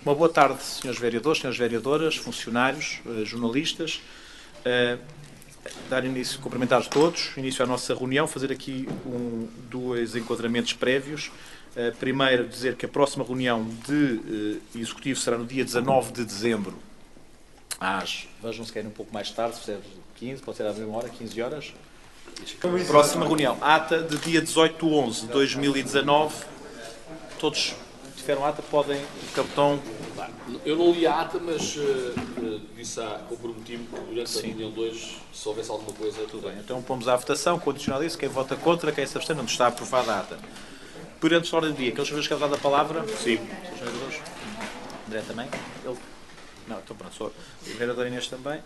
Uma boa tarde, senhores vereadores, senhoras vereadoras, funcionários, jornalistas. Dar início, cumprimentar todos, início à nossa reunião, fazer aqui dois enquadramentos prévios. Primeiro, dizer que a próxima reunião de executivo será no dia 19 de dezembro, vejam se querem um pouco mais tarde, se for 15, pode ser à mesma hora, 15 horas. Próxima reunião, ata de dia 18/11/2019. Todos tiveram ata, podem, o capitão... Eu não li a ata, mas comprometi-me que durante a reunião de hoje, se houvesse alguma coisa... Tudo bem, então pomos à votação, condicional isso, quem vota contra, quem se abstém, não está aprovada a ata. Por antes da ordem do dia, aqueles senhores que querem dar a palavra? Sim. Os vereadores? André também? Ele? Não, então pronto, só o vereador Inês também.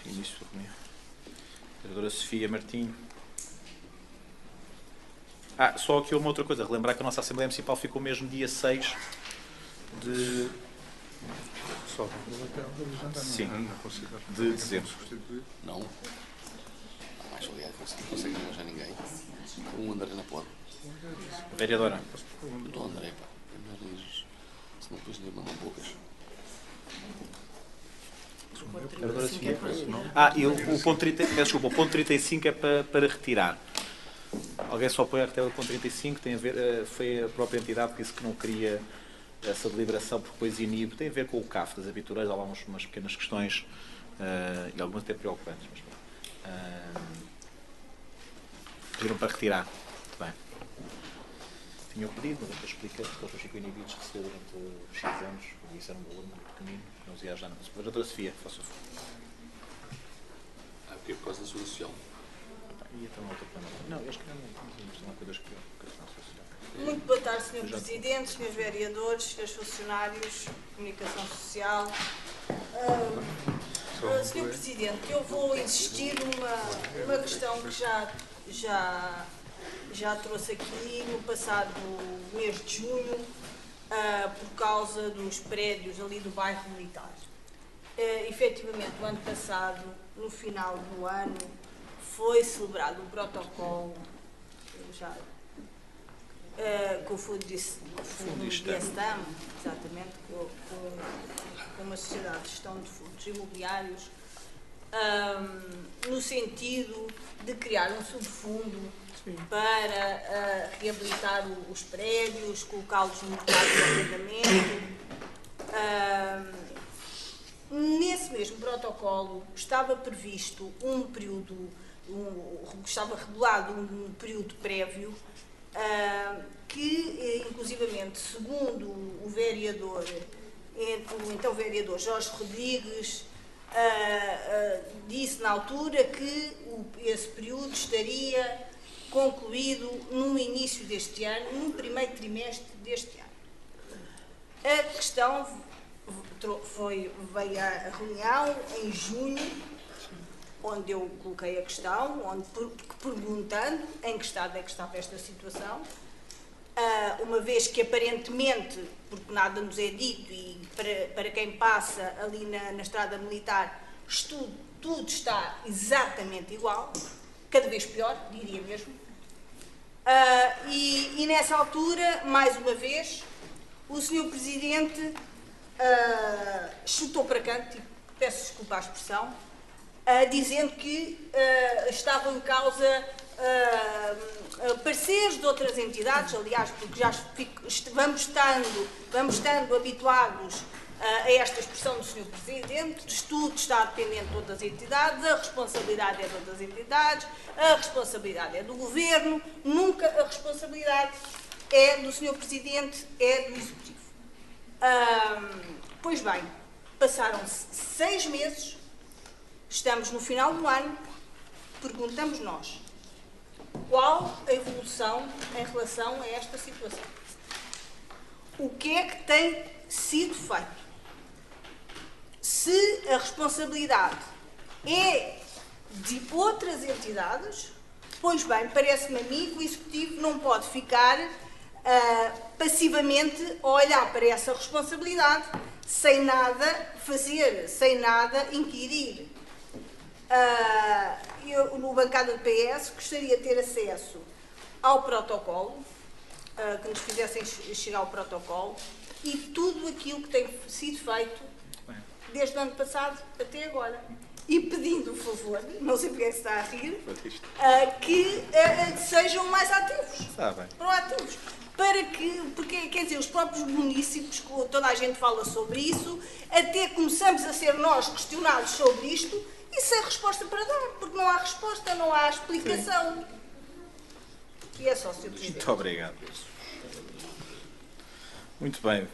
Início da reunião. Vereadora Sofia Martinho. Só aqui uma outra coisa, relembrar que a nossa Assembleia Municipal ficou mesmo dia 6 de... Sim, de dezembro. Não. Mais aliás, não consegue arranjar ninguém. O André não pode. Vereadora. Então, André, pá. Se não depois lhe mandam bocas. Vereadora Sofia. E o ponto 30, desculpa, o ponto 35 é para retirar. Alguém só apoia até o ponto 35, tem a ver, foi a própria entidade que disse que não queria essa deliberação porque depois inibe, tem a ver com o CAF das aventureiras, há lá umas pequenas questões e algumas até preocupantes. Pediram para retirar. Muito bem. Tinham pedido, mas depois expliquei que eles ficam inibidos de receber durante X anos, e isso era um valor muito pequenino, que não se ia ajudar nada. Vereadora Sofia, faça o favor. Porque é por causa da sua social. E então outra plana. Não, eles queriam uma coisa que Muito boa tarde, Sr. Presidente, Srs. Vereadores, Srs. Funcionários, Comunicação Social. Sr. Presidente, eu vou insistir numa questão que já trouxe aqui no passado mês de junho, por causa dos prédios ali do bairro Militar. Efetivamente, o ano passado, no final do ano, foi celebrado um protocolo com o Fundo de Gestão, exatamente, com uma sociedade de gestão de fundos imobiliários, no sentido de criar um subfundo para reabilitar os prédios, colocá-los no mercado de arrendamento. Nesse mesmo protocolo estava previsto um período, estava regulado um período prévio que, inclusivamente, segundo o vereador, o então vereador Jorge Rodrigues, disse na altura que esse período estaria concluído no início deste ano, no primeiro trimestre deste ano. A questão veio à reunião em junho, onde eu coloquei a questão, perguntando em que estado é que estava esta situação, uma vez que aparentemente, porque nada nos é dito e para quem passa ali na estrada militar, tudo está exatamente igual, cada vez pior, diria mesmo. E nessa altura, mais uma vez, o Sr. Presidente chutou para canto, e peço desculpa à expressão, dizendo que estavam em causa pareceres de outras entidades, aliás, porque já vamos estando habituados a esta expressão do Sr. Presidente, tudo está dependente de outras entidades, a responsabilidade é de outras entidades, a responsabilidade é do Governo, nunca a responsabilidade é do Sr. Presidente, é do Executivo. Pois bem, passaram-se 6 meses, estamos no final do ano, perguntamos nós, qual a evolução em relação a esta situação? O que é que tem sido feito? Se a responsabilidade é de outras entidades, pois bem, parece-me a mim que o Executivo não pode ficar passivamente a olhar para essa responsabilidade sem nada fazer, sem nada inquirir. Eu, no bancada do PS, gostaria de ter acesso ao protocolo que nos fizessem chegar o protocolo e tudo aquilo que tem sido feito desde o ano passado até agora. E pedindo o favor, não sei porque é que se está a rir, que sejam mais ativos, proativos. Porque, quer dizer, os próprios municípios, toda a gente fala sobre isso, até começamos a ser nós questionados sobre isto e sem resposta para dar, porque não há resposta, não há explicação. Sim. E é só, Sr. Presidente. Muito obrigado. Muito bem.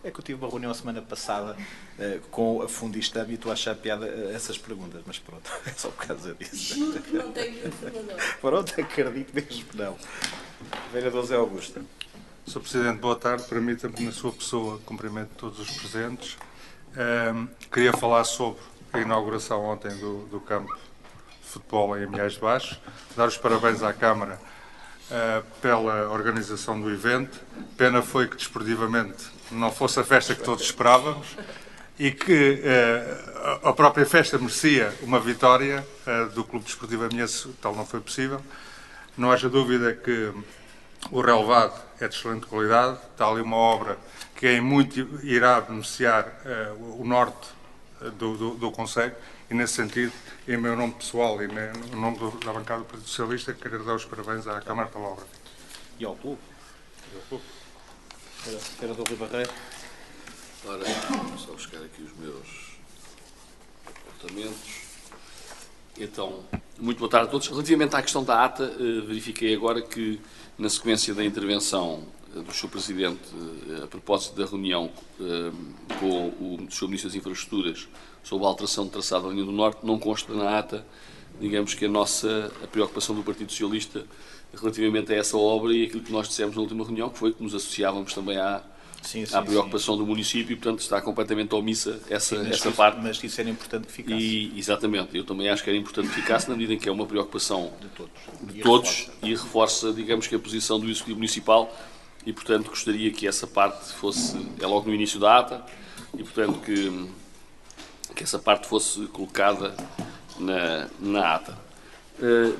É que eu tive uma reunião a semana passada com a Fundistab e estou a achar piada essas perguntas, mas pronto, é só por causa disso. Juro que não tenho informador. Pronto, acredito mesmo que não. Vereador José Augusto. Sr. Presidente, boa tarde. Permita-me, na sua pessoa, cumprimento todos os presentes. Queria falar sobre a inauguração ontem do campo de futebol em Amiais de Baixo. Dar os parabéns à Câmara pela organização do evento. Pena foi que, desportivamente, não fosse a festa que todos esperávamos e que a própria festa merecia uma vitória do Clube Desportivo Amiense, tal não foi possível. Não haja dúvida que o relevado é de excelente qualidade, está ali uma obra que em muito irá beneficiar o norte do concelho e, nesse sentido, em meu nome pessoal e no nome da bancada do Partido Socialista, quero dar os parabéns à Câmara pela obra. E ao clube? Vereador Rui Barreiro. Ora, só buscar aqui os meus apontamentos. Então, muito boa tarde a todos. Relativamente à questão da ata, verifiquei agora que, na sequência da intervenção do Sr. Presidente, a propósito da reunião com o Sr. Ministro das Infraestruturas sobre a alteração de traçado da linha do Norte, não consta na ata, digamos que a preocupação do Partido Socialista relativamente a essa obra e aquilo que nós dissemos na última reunião, que foi que nos associávamos também à preocupação do município e, portanto, está completamente omissa essa parte. Mas isso era importante que ficasse. Exatamente. Eu também acho que era importante que ficasse, na medida em que é uma preocupação de todos e reforça, digamos que, a posição do Executivo Municipal e, portanto, gostaria que essa parte fosse, é logo no início da ata, e, portanto, que essa parte fosse colocada na ata.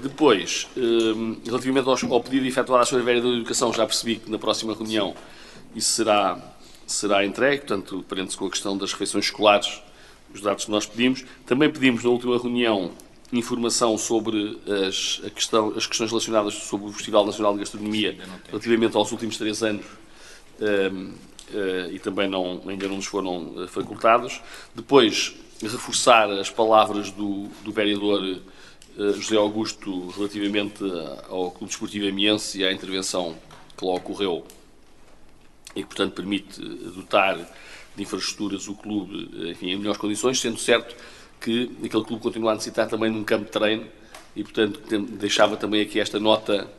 Depois, relativamente ao pedido efetuado à Sra. Vereadora da Educação, já percebi que na próxima reunião isso será entregue, portanto, prende-se com a questão das refeições escolares, os dados que nós pedimos. Também pedimos na última reunião informação sobre as questões relacionadas sobre o Festival Nacional de Gastronomia relativamente aos últimos 3 anos e também ainda não nos foram facultados. Depois, reforçar as palavras do vereador José Augusto relativamente ao Clube Desportivo Amiense e à intervenção que lá ocorreu e que, portanto, permite dotar de infraestruturas o clube, enfim, em melhores condições, sendo certo que aquele clube continua a necessitar também de um campo de treino e, portanto, deixava também aqui esta nota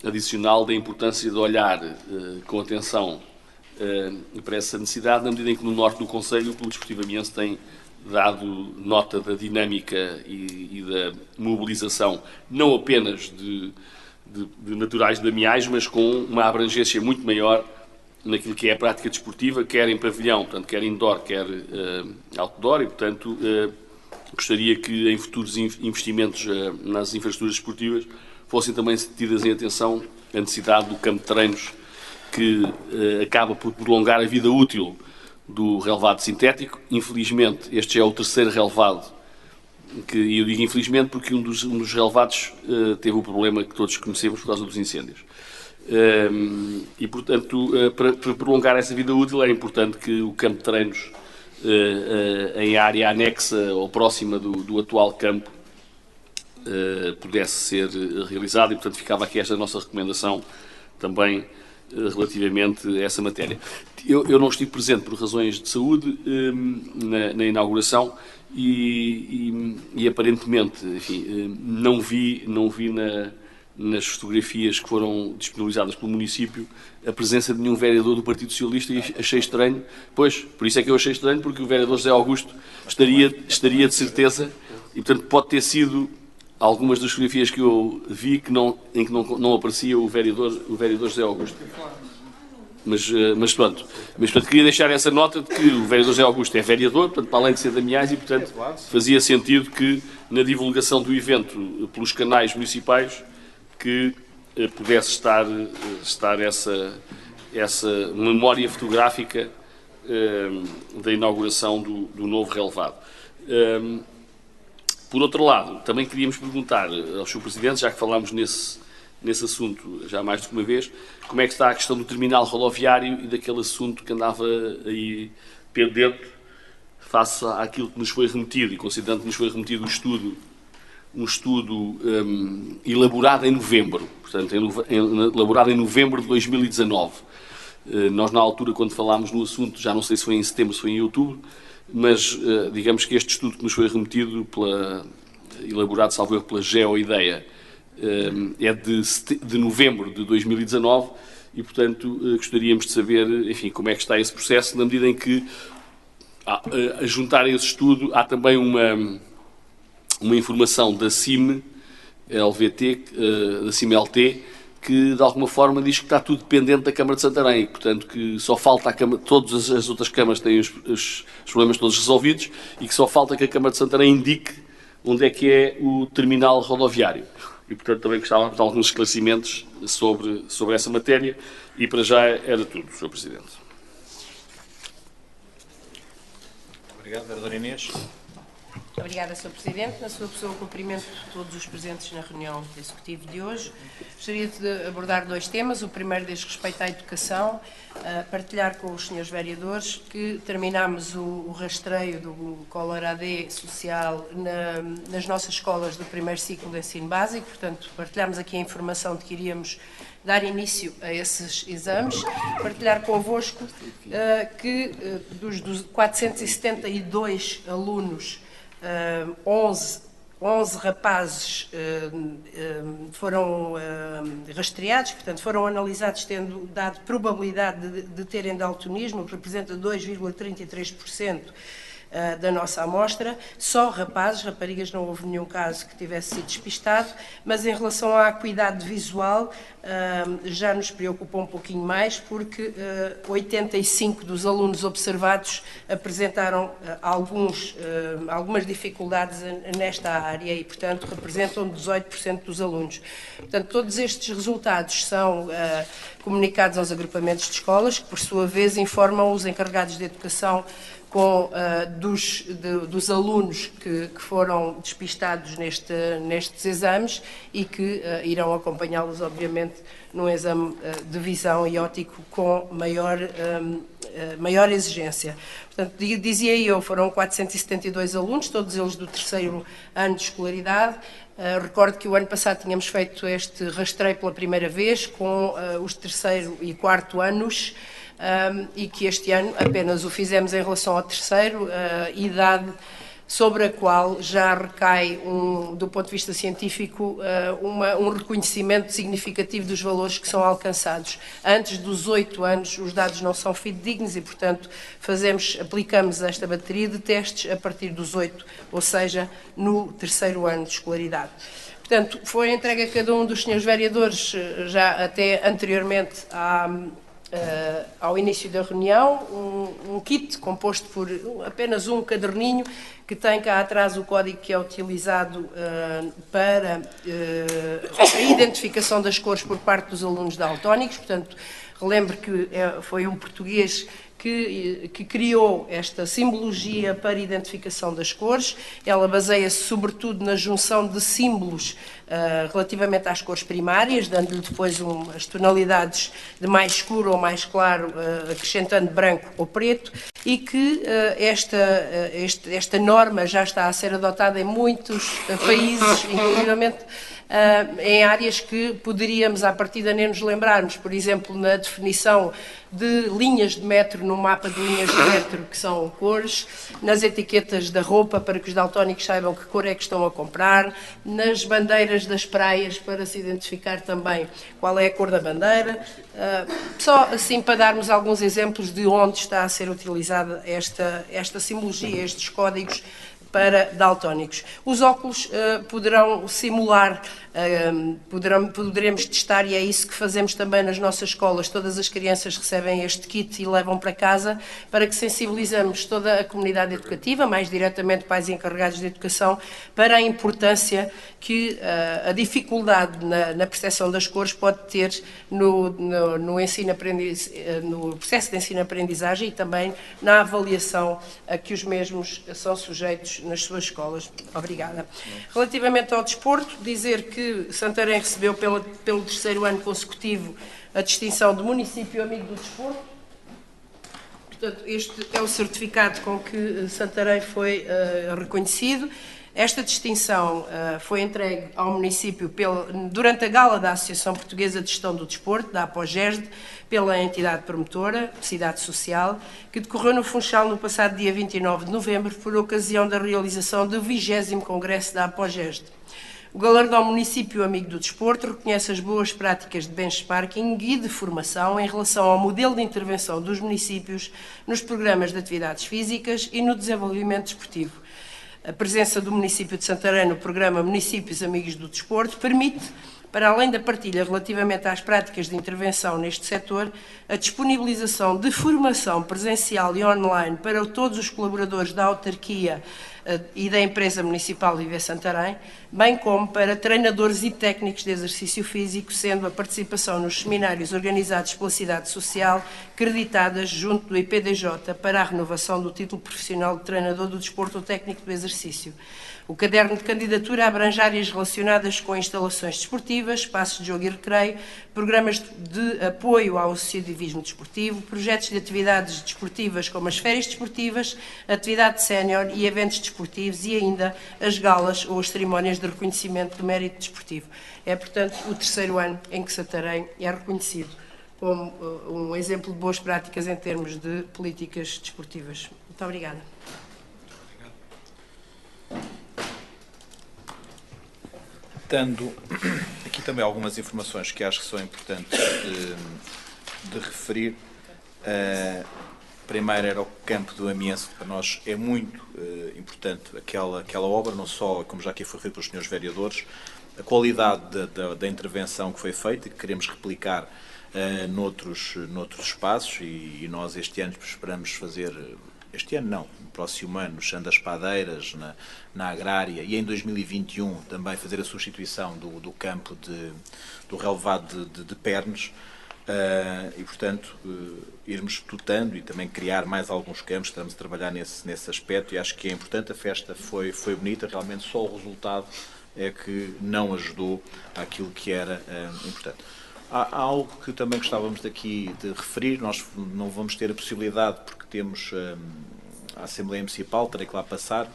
adicional da importância de olhar com atenção para essa necessidade, na medida em que no norte do concelho o Clube Desportivo Amiense tem dado nota da dinâmica e da mobilização, não apenas de naturais de Amiais, mas com uma abrangência muito maior naquilo que é a prática desportiva, quer em pavilhão, portanto, quer indoor, quer outdoor, e, portanto, gostaria que em futuros investimentos nas infraestruturas desportivas fossem também tidas em atenção a necessidade do campo de treinos, que acaba por prolongar a vida útil do relevado sintético. Infelizmente, este já é o 3º relevado, e eu digo infelizmente porque um dos relevados teve o problema que todos conhecemos por causa dos incêndios. E, portanto, para prolongar essa vida útil, é importante que o campo de treinos em área anexa ou próxima do atual campo pudesse ser realizado e, portanto, ficava aqui esta nossa recomendação também relativamente a essa matéria. Eu não estive presente por razões de saúde na inauguração e aparentemente, enfim, não vi nas fotografias que foram disponibilizadas pelo município a presença de nenhum vereador do Partido Socialista, e achei estranho, por isso é que eu achei estranho, porque o vereador José Augusto estaria de certeza, e, portanto, pode ter sido algumas das fotografias que eu vi em que não aparecia o vereador José Augusto. Mas pronto, queria deixar essa nota de que o vereador José Augusto é vereador, portanto, para além de ser de Amiais, e, portanto, fazia sentido que na divulgação do evento pelos canais municipais que pudesse estar essa memória fotográfica da inauguração do novo relevado. Por outro lado, também queríamos perguntar ao Sr. Presidente, já que falámos nesse assunto já mais do que uma vez, como é que está a questão do terminal rodoviário e daquele assunto que andava aí pendente face àquilo que nos foi remetido, e considerando que nos foi remetido um estudo elaborado em novembro, portanto, elaborado em novembro de 2019. Nós, na altura, quando falámos no assunto, já não sei se foi em setembro, se foi em outubro, mas digamos que este estudo que nos foi remetido, elaborado, salvo erro, pela GeoIdeia, é de novembro de 2019 e, portanto, gostaríamos de saber, enfim, como é que está esse processo, na medida em que, a juntar a esse estudo, há também uma informação da CIM-LVT, da CIM-LT, que de alguma forma diz que está tudo dependente da Câmara de Santarém, portanto que só falta a Câmara, todas as outras câmaras têm os problemas todos resolvidos e que só falta que a Câmara de Santarém indique onde é que é o terminal rodoviário. E portanto também gostávamos de alguns esclarecimentos sobre essa matéria e para já era tudo, Sr. Presidente. Obrigado, vereadora Inês. Obrigada, Sr. Presidente. Na sua pessoa, cumprimento todos os presentes na reunião executiva de hoje. Gostaria de abordar dois temas. O primeiro diz respeito à educação, partilhar com os senhores vereadores que terminámos o rastreio do Color AD social nas nossas escolas do primeiro ciclo de ensino básico. Portanto, partilhámos aqui a informação de que iríamos dar início a esses exames, partilhar convosco que dos 472 alunos, 11 rapazes foram rastreados, portanto foram analisados tendo dado probabilidade de terem daltonismo, que representa 2,33% da nossa amostra, só rapazes, raparigas não houve nenhum caso que tivesse sido despistado, mas em relação à acuidade visual já nos preocupa um pouquinho mais, porque 85 dos alunos observados apresentaram algumas dificuldades nesta área e, portanto, representam 18% dos alunos. Portanto, todos estes resultados são comunicados aos agrupamentos de escolas, que, por sua vez, informam os encarregados de educação dos alunos que foram despistados nestes exames e que irão acompanhá-los, obviamente, num exame de visão e óptico com maior exigência. Portanto, dizia eu, foram 472 alunos, todos eles do terceiro ano de escolaridade. Recordo que o ano passado tínhamos feito este rastreio pela primeira vez com os terceiro e quarto anos, e que este ano apenas o fizemos em relação ao terceiro, idade sobre a qual já recai, do ponto de vista científico, um reconhecimento significativo dos valores que são alcançados. Antes dos 8 anos os dados não são fidedignos e, portanto, aplicamos esta bateria de testes a partir dos 8, ou seja, no terceiro ano de escolaridade. Portanto, foi entregue a cada um dos senhores vereadores, já até anteriormente ao início da reunião, um kit composto por apenas um caderninho que tem cá atrás o código que é utilizado para a identificação das cores por parte dos alunos daltónicos. Portanto, relembro que foi um português que criou esta simbologia para identificação das cores. Ela baseia-se sobretudo na junção de símbolos relativamente às cores primárias, dando-lhe depois as tonalidades de mais escuro ou mais claro, acrescentando branco ou preto, e que esta norma já está a ser adotada em muitos países, inclusivamente em áreas que poderíamos, à partida, nem nos lembrarmos. Por exemplo, na definição de linhas de metro, no mapa de linhas de metro, que são cores, nas etiquetas da roupa, para que os daltónicos saibam que cor é que estão a comprar, nas bandeiras das praias, para se identificar também qual é a cor da bandeira. Só assim para darmos alguns exemplos de onde está a ser utilizada esta simbologia, estes códigos, para daltónicos. Os óculos poderão simular, poderemos testar, e é isso que fazemos também nas nossas escolas. Todas as crianças recebem este kit e levam para casa, para que sensibilizamos toda a comunidade educativa, mais diretamente pais encarregados de educação, para a importância que a dificuldade na percepção das cores pode ter no processo de ensino-aprendizagem e também na avaliação a que os mesmos são sujeitos nas suas escolas. Obrigada. Relativamente ao desporto, dizer que Santarém recebeu pelo 3º ano consecutivo a distinção de município amigo do desporto. Portanto, este é o certificado com que Santarém foi reconhecido. Esta distinção foi entregue ao município durante a gala da Associação Portuguesa de Gestão do Desporto, da APOGESD, pela entidade promotora, Cidade Social, que decorreu no Funchal no passado dia 29 de novembro, por ocasião da realização do 20º Congresso da APOGESD. O galardão ao município amigo do desporto reconhece as boas práticas de benchmarking e de formação em relação ao modelo de intervenção dos municípios nos programas de atividades físicas e no desenvolvimento desportivo. A presença do município de Santarém no programa Municípios Amigos do Desporto permite, para além da partilha relativamente às práticas de intervenção neste setor, a disponibilização de formação presencial e online para todos os colaboradores da autarquia e da empresa municipal Viver Santarém, bem como para treinadores e técnicos de exercício físico, sendo a participação nos seminários organizados pela Cidade Social creditadas junto do IPDJ para a renovação do título profissional de treinador do desporto ou técnico do exercício. O caderno de candidatura abrange áreas relacionadas com instalações desportivas, espaços de jogo e recreio, programas de apoio ao associativismo desportivo, projetos de atividades desportivas como as férias desportivas, atividade sénior e eventos desportivos e ainda as galas ou as cerimónias de reconhecimento do mérito desportivo. É, portanto, o 3º ano em que Santarém é reconhecido como um exemplo de boas práticas em termos de políticas desportivas. Muito obrigada. Dando aqui também algumas informações que acho que são importantes de referir. Primeiro era o campo do Amiense, que para nós é muito importante aquela obra, não só, como já aqui foi referido pelos senhores vereadores, a qualidade da intervenção que foi feita e que queremos replicar noutros espaços e nós este ano esperamos fazer, este ano não, no próximo ano, no Chão das Padeiras, na Agrária, e em 2021 também fazer a substituição do campo do relevado de Pernes, e portanto irmos dotando e também criar mais alguns campos. Estamos a trabalhar nesse aspecto e acho que é importante. A festa foi bonita, realmente só o resultado é que não ajudou àquilo que era importante. Há algo que também gostávamos daqui de referir. Nós não vamos ter a possibilidade, porque temos a Assembleia Municipal, terei que lá passar,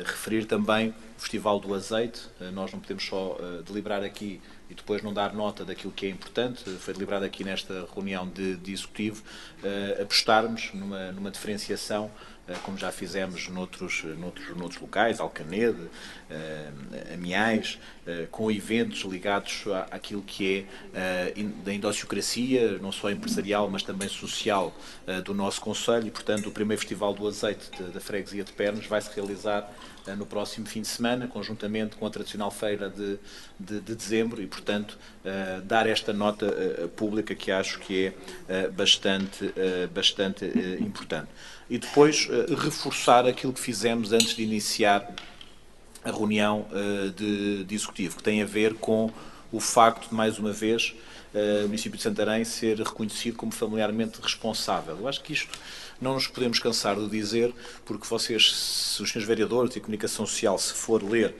referir também o Festival do Azeite. Nós não podemos só deliberar aqui e depois não dar nota daquilo que é importante. Foi deliberado aqui nesta reunião de executivo apostarmos numa diferenciação, como já fizemos noutros locais, Alcanede, Amiais, com eventos ligados àquilo que é da endociocracia, não só empresarial, mas também social do nosso concelho. E, portanto, o primeiro Festival do Azeite da Freguesia de Pernes vai-se realizar no próximo fim de semana, conjuntamente com a tradicional feira de dezembro, e, portanto, dar esta nota pública que acho que é bastante importante. E depois reforçar aquilo que fizemos antes de iniciar a reunião de executivo, que tem a ver com o facto de, mais uma vez, o município de Santarém ser reconhecido como familiarmente responsável. Eu acho que isto não nos podemos cansar de dizer, porque vocês, se os senhores vereadores e a comunicação social, se for ler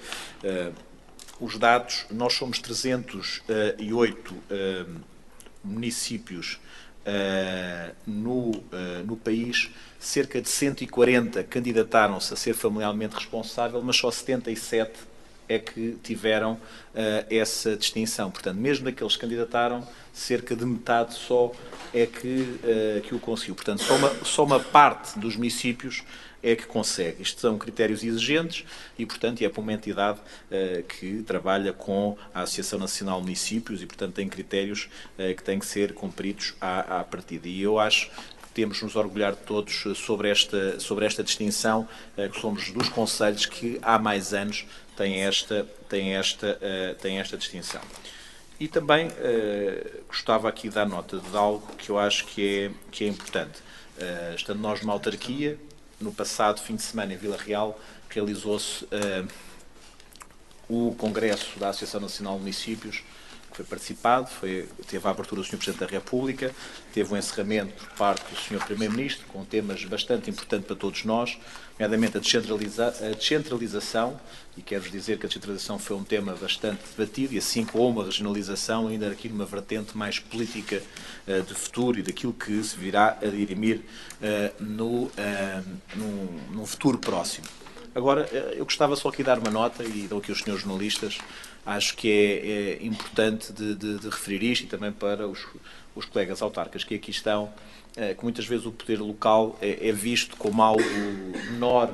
os dados, nós somos 308 municípios no país. Cerca de 140 candidataram-se a ser familiarmente responsável, mas só 77 é que tiveram essa distinção. Portanto, mesmo daqueles que candidataram, cerca de metade só é que o conseguiu. Portanto, só uma parte dos municípios é que consegue. Isto são critérios exigentes e, portanto, é para uma entidade que trabalha com a Associação Nacional de Municípios e, portanto, tem critérios que têm que ser cumpridos à partida. E eu acho temos de nos orgulhar de todos sobre esta distinção, que somos dos concelhos que há mais anos têm esta distinção. E também gostava aqui de dar nota de algo que eu acho que é importante. Estando nós numa autarquia, no passado fim de semana em Vila Real, realizou-se o Congresso da Associação Nacional de Municípios, que foi participado, teve a abertura do Sr. Presidente da República, teve um encerramento por parte do Sr. Primeiro-Ministro, com temas bastante importantes para todos nós, nomeadamente a descentralização, e quero-vos dizer que a descentralização foi um tema bastante debatido, e assim como a regionalização, ainda aqui numa vertente mais política de futuro e daquilo que se virá a dirimir num futuro próximo. Agora, eu gostava só aqui de dar uma nota, e dou aqui aos senhores jornalistas, acho que é importante de referir isto, e também para os colegas autarcas que aqui estão, que muitas vezes o poder local é visto como algo menor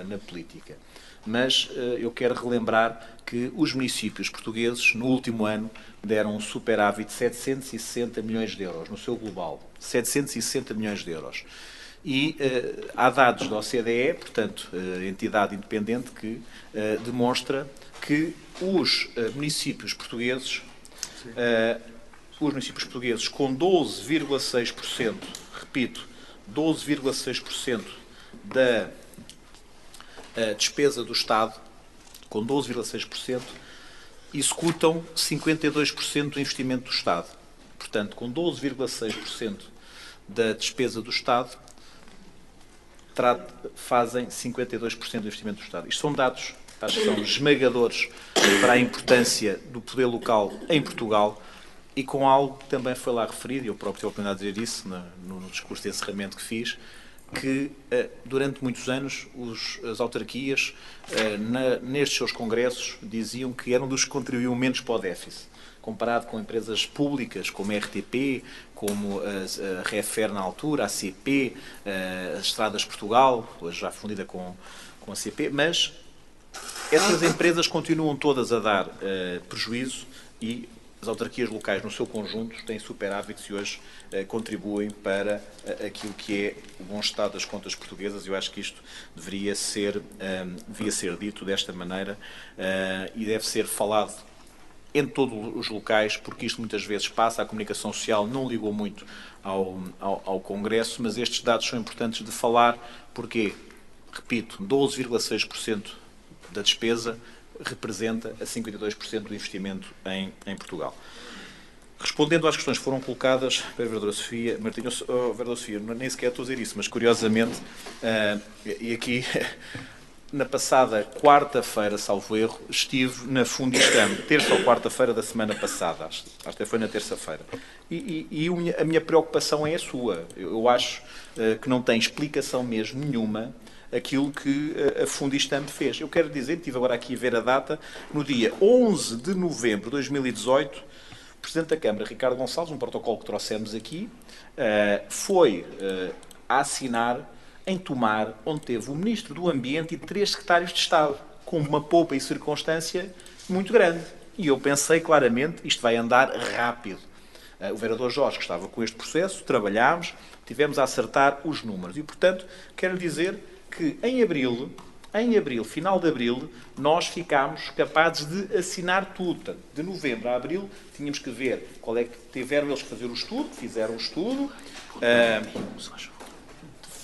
na política. Mas eu quero relembrar que os municípios portugueses, no último ano, deram um superávit de 760 milhões de euros, no seu global. 760 milhões de euros. E há dados da OCDE, portanto, entidade independente, que demonstra que os municípios portugueses com 12,6%, repito, 12,6% da despesa do Estado, com 12,6%, executam 52% do investimento do Estado. Portanto, com 12,6% da despesa do Estado, fazem 52% do investimento do Estado. Isto são dados, acho que são esmagadores para a importância do poder local em Portugal, e com algo que também foi lá referido, e eu próprio tive a oportunidade de dizer isso no discurso de encerramento que fiz, que durante muitos anos as autarquias, nestes seus congressos, diziam que eram dos que contribuíam menos para o déficit, comparado com empresas públicas como a RTP, como a Refer na altura, a CP, as Estradas de Portugal, hoje já fundida com a CP, mas essas empresas continuam todas a dar prejuízo, e as autarquias locais, no seu conjunto, têm superávites e hoje contribuem para aquilo que é o bom estado das contas portuguesas. Eu acho que isto devia ser dito desta maneira e deve ser falado em todos os locais, porque isto muitas vezes passa, a comunicação social não ligou muito ao Congresso, mas estes dados são importantes de falar, porque, repito, 12,6% da despesa representa a 52% do investimento em Portugal. Respondendo às questões que foram colocadas pela vereadora Sofia Martinho, vereadora Sofia, nem sequer estou a dizer isso, mas curiosamente, e aqui na passada quarta-feira, salvo erro, estive na Fundistam, terça ou quarta-feira da semana passada, acho que foi na terça-feira, e a minha preocupação é a sua. Eu acho que não tem explicação mesmo nenhuma aquilo que a Fundistam fez. Eu quero dizer, estive agora aqui a ver a data, no dia 11 de novembro de 2018, o Presidente da Câmara, Ricardo Gonçalves, um protocolo que trouxemos aqui, foi a assinar em Tomar, onde teve o Ministro do Ambiente e 3 secretários de Estado, com uma poupa e circunstância muito grande. E eu pensei claramente, isto vai andar rápido. O vereador Jorge, que estava com este processo, trabalhámos, tivemos a acertar os números. E, portanto, quero dizer que em abril, final de abril, nós ficámos capazes de assinar tudo. Portanto, de novembro a abril, tínhamos que ver qual é que tiveram eles que fazer o estudo, fizeram o estudo,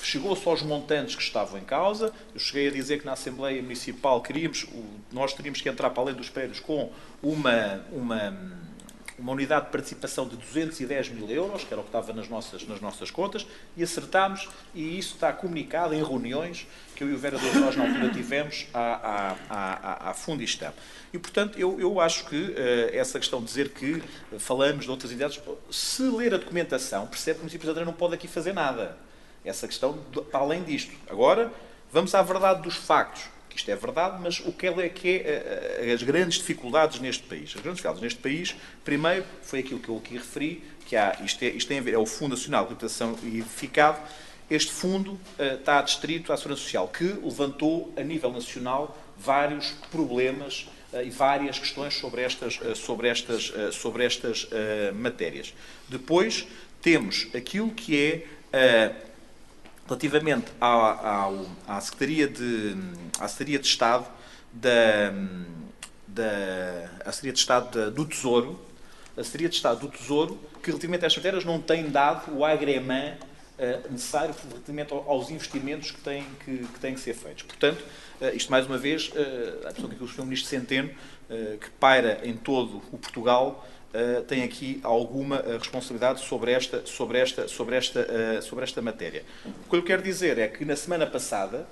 chegou-se aos montantes que estavam em causa. Eu cheguei a dizer que na Assembleia Municipal nós teríamos que entrar para além dos prédios com uma unidade de participação de 210 mil euros, que era o que estava nas nossas contas, e acertámos, e isso está comunicado em reuniões que eu e o vereador Jorge na altura tivemos à Fundistam. E, portanto, eu acho que essa questão de dizer que falamos de outras entidades, se ler a documentação, percebe que o município de André não pode aqui fazer nada. Essa questão está além disto. Agora, vamos à verdade dos factos. Isto é verdade, mas o que é as grandes dificuldades neste país? As grandes dificuldades neste país, primeiro, foi aquilo que eu aqui referi, que isto tem a ver, é o Fundo Nacional de Reabilitação e Edificado. Este fundo está adscrito à Segurança Social, que levantou a nível nacional vários problemas e várias questões sobre estas matérias. Depois, temos aquilo que é Relativamente à Secretaria de Estado do Tesouro, a Secretaria de Estado do Tesouro, que relativamente a estas matérias não tem dado o agremã necessário relativamente aos investimentos que têm que ser feitos. Portanto, isto mais uma vez, a pessoa que o Sr. Ministro Centeno, que paira em todo o Portugal, tem aqui alguma responsabilidade sobre esta matéria. O que eu quero dizer é que na semana passada,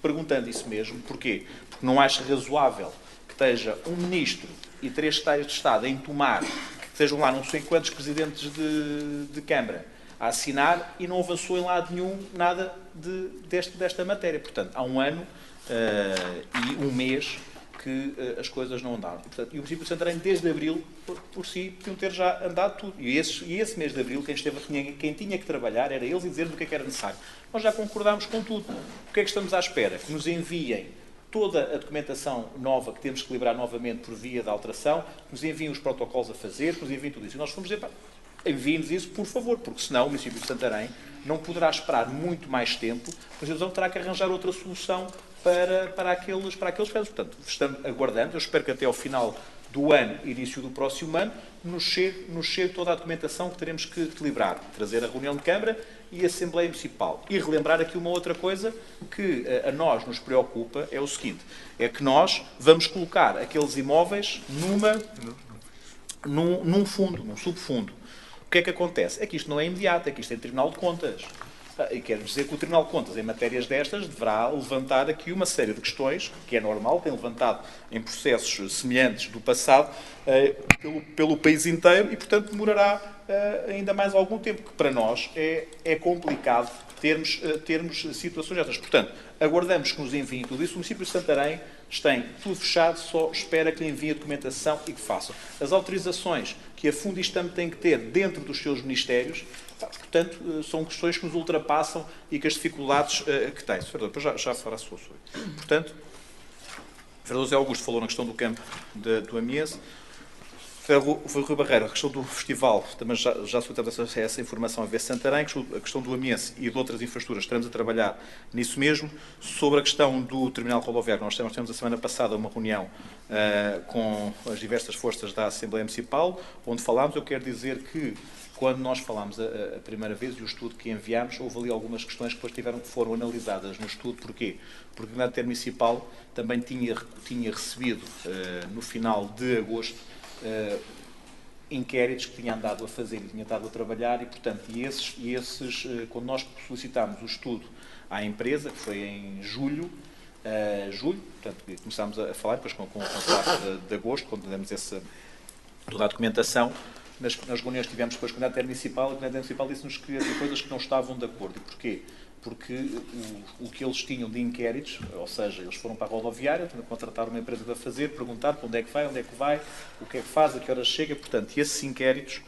perguntando isso mesmo, porquê? Porque não acho razoável que esteja um Ministro e 3 secretários de Estado a entomar, que estejam lá não sei quantos presidentes de Câmara a assinar e não avançou em lado nenhum nada desta matéria. Portanto, há um ano e um mês que as coisas não andaram. E o município de Santarém, desde abril, por si, podiam ter já andado tudo. E esse mês de abril, quem tinha que trabalhar era eles e dizer do que era necessário. Nós já concordámos com tudo. O que é que estamos à espera? Que nos enviem toda a documentação nova que temos que liberar novamente por via da alteração, que nos enviem os protocolos a fazer, que nos enviem tudo isso. E nós fomos dizer, enviem-nos isso, por favor, porque senão o município de Santarém não poderá esperar muito mais tempo, pois eles terá que arranjar outra solução para aqueles casos. Portanto, aguardamos, eu espero que até ao final do ano, início do próximo ano, nos chegue toda a documentação que teremos que liberar, trazer a reunião de Câmara e a Assembleia Municipal. E relembrar aqui uma outra coisa que a nós nos preocupa, é o seguinte, é que nós vamos colocar aqueles imóveis num fundo, num subfundo. O que é que acontece? É que isto não é imediato, é que isto é Tribunal de Contas. E quero dizer que o Tribunal de Contas, em matérias destas, deverá levantar aqui uma série de questões, que é normal, tem levantado em processos semelhantes do passado, pelo país inteiro, e, portanto, demorará ainda mais algum tempo, que para nós é complicado termos situações destas. Portanto, aguardamos que nos enviem tudo isso. O município de Santarém tem tudo fechado, só espera que lhe enviem a documentação e que façam. As autorizações que a Fundistam tem que ter dentro dos seus ministérios, portanto, são questões que nos ultrapassam e que as dificuldades que têm. Depois já fará a sua. Portanto, o vereador José Augusto falou na questão do campo do Amiense. O Rui Barreira, a questão do festival, também já solicitamos essa informação a ver Santarém, a questão do Amiense e de outras infraestruturas, estamos a trabalhar nisso mesmo. Sobre a questão do terminal rodoviário, nós tivemos a semana passada uma reunião com as diversas forças da Assembleia Municipal, onde falámos. Eu quero dizer que, quando nós falámos a primeira vez e o estudo que enviámos, houve ali algumas questões que depois foram analisadas no estudo. Porquê? Porque o Secretário Municipal também tinha recebido, no final de agosto, inquéritos que tinha andado a fazer e tinha estado a trabalhar, e, portanto, quando nós solicitámos o estudo à empresa, que foi em julho, portanto, começámos a falar, depois com a parte de agosto, quando demos toda a documentação. Nas reuniões que tivemos depois com o Secretário Municipal, e o Secretário Municipal disse-nos que havia coisas que não estavam de acordo. E porquê? Porque o que eles tinham de inquéritos, ou seja, eles foram para a rodoviária, contrataram uma empresa para fazer, perguntar para onde é que vai, o que é que faz, a que horas chega, portanto, e esses inquéritos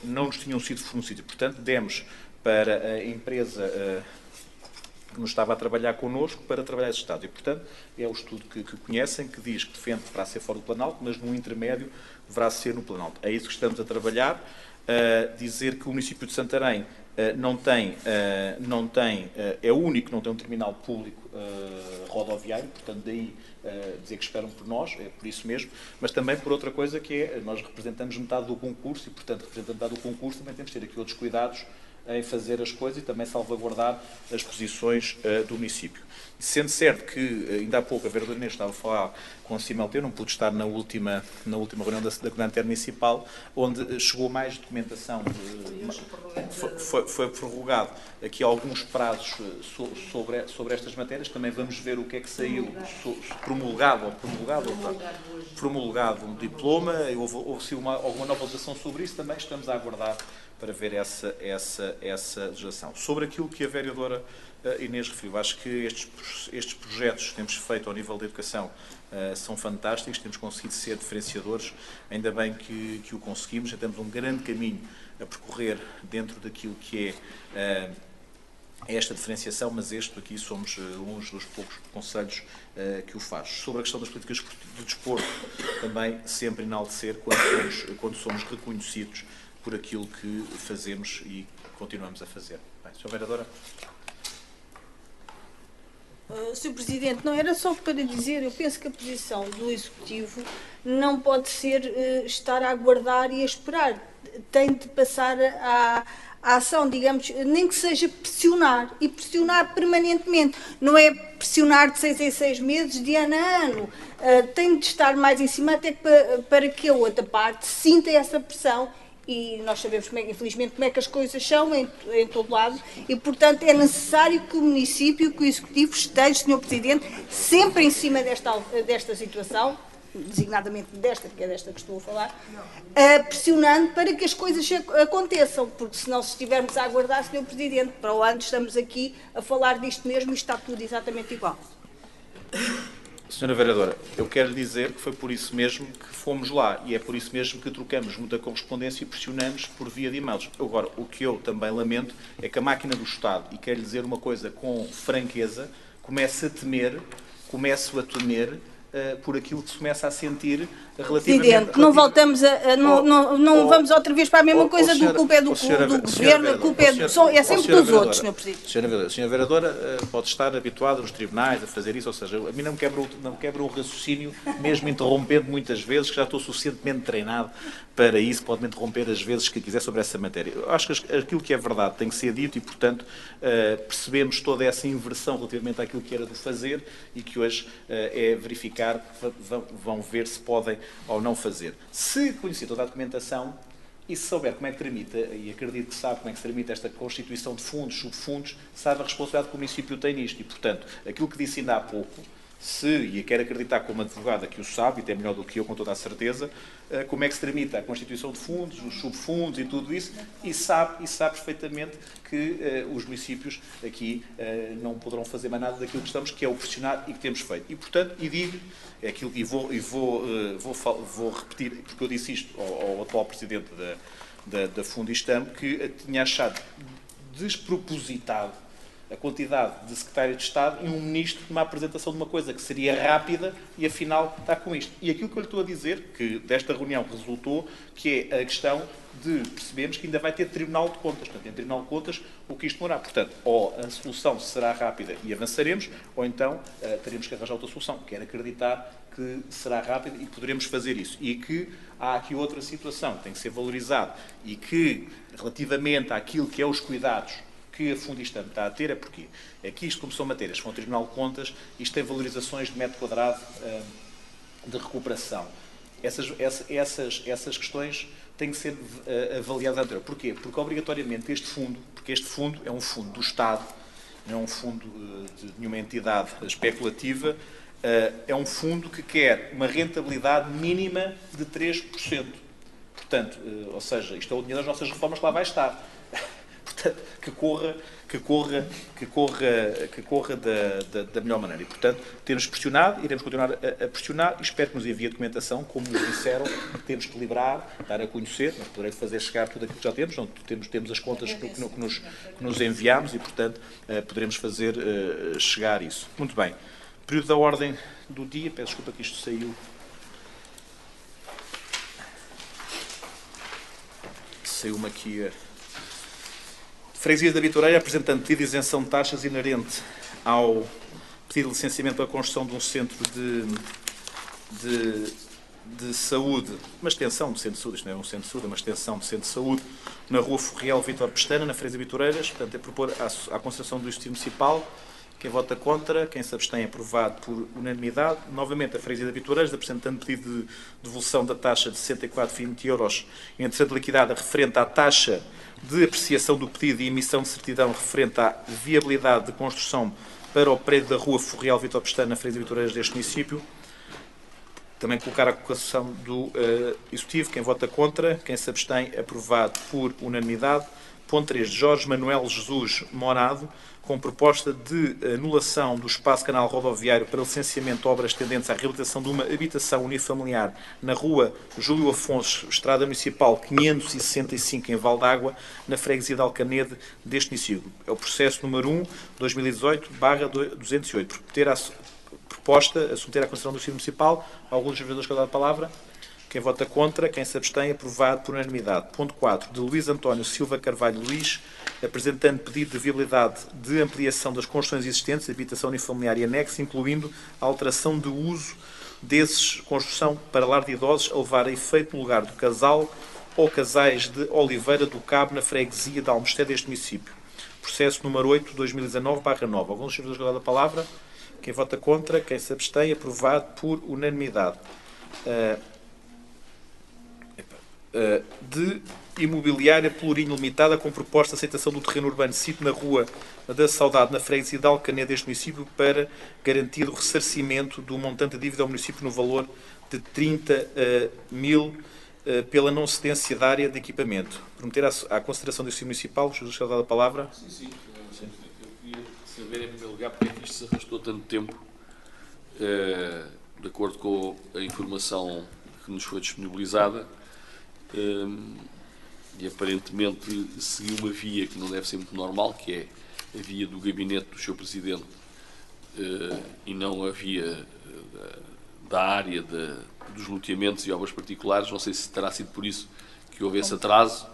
não nos tinham sido fornecidos. Portanto, demos para a empresa que nos estava a trabalhar connosco para trabalhar esse Estado. E, portanto, é o estudo que conhecem, que diz que defende que deverá ser fora do Planalto, mas num intermédio deverá ser no Planalto. É isso que estamos a trabalhar. Dizer que o município de Santarém é o único que não tem um terminal público rodoviário, portanto, daí dizer que esperam por nós, é por isso mesmo, mas também por outra coisa, que é, nós representamos metade do concurso, e, portanto, representando metade do concurso, também temos que ter aqui outros cuidados em fazer as coisas e também salvaguardar as posições do município. Sendo certo que, ainda há pouco, a vereadora Inês estava a falar com a CIMLT, eu não pude estar na última reunião da Comunidade Intermunicipal, onde chegou mais documentação, foi prorrogado aqui alguns prazos sobre estas matérias. Também vamos ver o que é que saiu promulgado um diploma, houve alguma nova legislação sobre isso, também estamos a aguardar para ver essa legislação. Sobre aquilo que a vereadora Inês referiu, acho que estes projetos que temos feito ao nível da educação são fantásticos, temos conseguido ser diferenciadores, ainda bem que o conseguimos, já temos um grande caminho a percorrer dentro daquilo que é esta diferenciação, mas este aqui somos um dos poucos conselhos que o faz. Sobre a questão das políticas de desporto, também sempre enaltecer quando somos reconhecidos por aquilo que fazemos e continuamos a fazer. Bem, Sra. Vereadora. Sr. Presidente, não era só para dizer, eu penso que a posição do Executivo não pode ser estar a aguardar e a esperar. Tem de passar à ação, digamos, nem que seja pressionar, e pressionar permanentemente. Não é pressionar de 6 em 6 meses, de ano a ano. Tem de estar mais em cima até para que a outra parte sinta essa pressão. E nós sabemos, infelizmente, como é que as coisas são em todo lado e, portanto, é necessário que o município, que o Executivo esteja, Sr. Presidente, sempre em cima desta situação, designadamente desta, que é desta que estou a falar, pressionando para que as coisas aconteçam, porque senão, se estivermos a aguardar, Sr. Presidente, para o ano estamos aqui a falar disto mesmo e está tudo exatamente igual. Senhora Vereadora, eu quero lhe dizer que foi por isso mesmo que fomos lá e é por isso mesmo que trocamos muita correspondência e pressionamos por via de e-mails. Agora, o que eu também lamento é que a máquina do Estado, e quero lhe dizer uma coisa com franqueza, começo a temer por aquilo que se começa a sentir relativamente... Presidente, não voltamos não vamos outra vez para a mesma coisa, do culpa é do Governo, a culpa é sempre dos outros, Sr. Presidente. Senhora Vereadora pode estar habituada nos tribunais a fazer isso, ou seja, a mim não me quebra o raciocínio, mesmo interrompendo muitas vezes, que já estou suficientemente treinado para isso, pode-me interromper as vezes que quiser sobre essa matéria. Eu acho que aquilo que é verdade tem que ser dito e, portanto, percebemos toda essa inversão relativamente àquilo que era de fazer e que hoje é verificar, vão ver se podem ou não fazer. Se conhecer toda a documentação e se souber como é que tramita, e acredito que sabe como é que se tramita esta constituição de fundos, subfundos, sabe a responsabilidade que o município tem nisto e, portanto, aquilo que disse ainda há pouco, e quero acreditar como advogada que o sabe, e tem melhor do que eu com toda a certeza, como é que se tramita a constituição de fundos, os subfundos e tudo isso, e sabe perfeitamente que os municípios aqui não poderão fazer mais nada daquilo que estamos, que é o pressionar e que temos feito. E, portanto, digo aquilo, e vou repetir, porque eu disse isto ao atual presidente da Fundistam, que tinha achado despropositado a quantidade de secretários de Estado e um ministro numa apresentação de uma coisa que seria rápida e afinal está com isto. E aquilo que eu lhe estou a dizer, que desta reunião resultou, que é a questão de percebermos que ainda vai ter Tribunal de Contas. Portanto, em Tribunal de Contas, o que isto demorará. Portanto, ou a solução será rápida e avançaremos, ou então teremos que arranjar outra solução. Quero acreditar que será rápida e poderemos fazer isso. E que há aqui outra situação que tem que ser valorizada e que, relativamente àquilo que é os cuidados que a Fundistam está a ter, é porque aqui isto, como são matérias com o Tribunal de Contas, isto tem valorizações de metro quadrado de recuperação. Essas questões têm que ser avaliadas anteriormente. Porquê? Porque obrigatoriamente este fundo é um fundo do Estado, não é um fundo de nenhuma entidade especulativa, é um fundo que quer uma rentabilidade mínima de 3%. Portanto, ou seja, isto é o dinheiro das nossas reformas que lá vai estar. Portanto, que corra da melhor maneira. E, portanto, temos pressionado, iremos continuar a pressionar e espero que nos envie a documentação, como nos disseram, que temos que liberar, dar a conhecer, mas poderei fazer chegar tudo aquilo que já temos, não, temos as contas que nos enviámos e, portanto, poderemos fazer chegar isso. Muito bem. Período da ordem do dia, peço desculpa que isto saiu. Saiu-me aqui Freguesia da Bitoreira, apresentando pedido de isenção de taxas inerente ao pedido de licenciamento para a construção de um centro de saúde, uma extensão de centro de saúde, isto não é um centro de saúde, é uma extensão de centro de saúde, na rua Forreal Vítor Pestana, na Freguesia de Bitoreiras, portanto é propor à consideração do Executivo Municipal. Quem vota contra, quem se abstém, é aprovado por unanimidade. Novamente, a Freguesia de Bitoreiras, apresentando pedido de devolução da taxa de 64,20 euros, entretanto liquidada, referente à taxa de apreciação do pedido e emissão de certidão referente à viabilidade de construção para o prédio da rua Forreal Vítor Pestana, na Freguesia de Bitoreiras deste município. Também colocar a colocação do Executivo. Quem vota contra, quem se abstém, aprovado por unanimidade. Ponto 3. Jorge Manuel Jesus Morado, com proposta de anulação do espaço canal rodoviário para licenciamento de obras tendentes à realização de uma habitação unifamiliar na rua Júlio Afonso, Estrada Municipal 565, em Valdagua, na freguesia de Alcanede deste município. É o processo número 1, 2018/208. Proposta a submeter à consideração do Executivo Municipal. Alguns dos vereadores que eu dar a palavra. Quem vota contra, quem se abstém, aprovado por unanimidade. Ponto 4. De Luís António Silva Carvalho Luís, apresentando pedido de viabilidade de ampliação das construções existentes, habitação unifamiliar e anexo, incluindo a alteração de uso desses construção para lar de idosos a levar a efeito no lugar do casal ou casais de Oliveira do Cabo, na freguesia de Almestede deste município. Processo número 8, 2019/9. Alguns senhores da palavra. Quem vota contra, quem se abstém, aprovado por unanimidade. De Imobiliária Pelourinho Limitada, com proposta de aceitação do terreno urbano sítio na Rua da Saudade, na freguesia de Alcané deste município, para garantir o ressarcimento do montante de dívida ao município no valor de 30.000 pela não cedência de área de equipamento. Prometer à consideração do Conselho Municipal, o José dá a palavra. Sim. Eu queria saber, em primeiro lugar, porque é que isto se arrastou tanto tempo, de acordo com a informação que nos foi disponibilizada, e aparentemente seguiu uma via que não deve ser muito normal, que é a via do gabinete do Sr. Presidente, e não a via da área dos loteamentos e obras particulares. Não sei se terá sido por isso que houve esse atraso,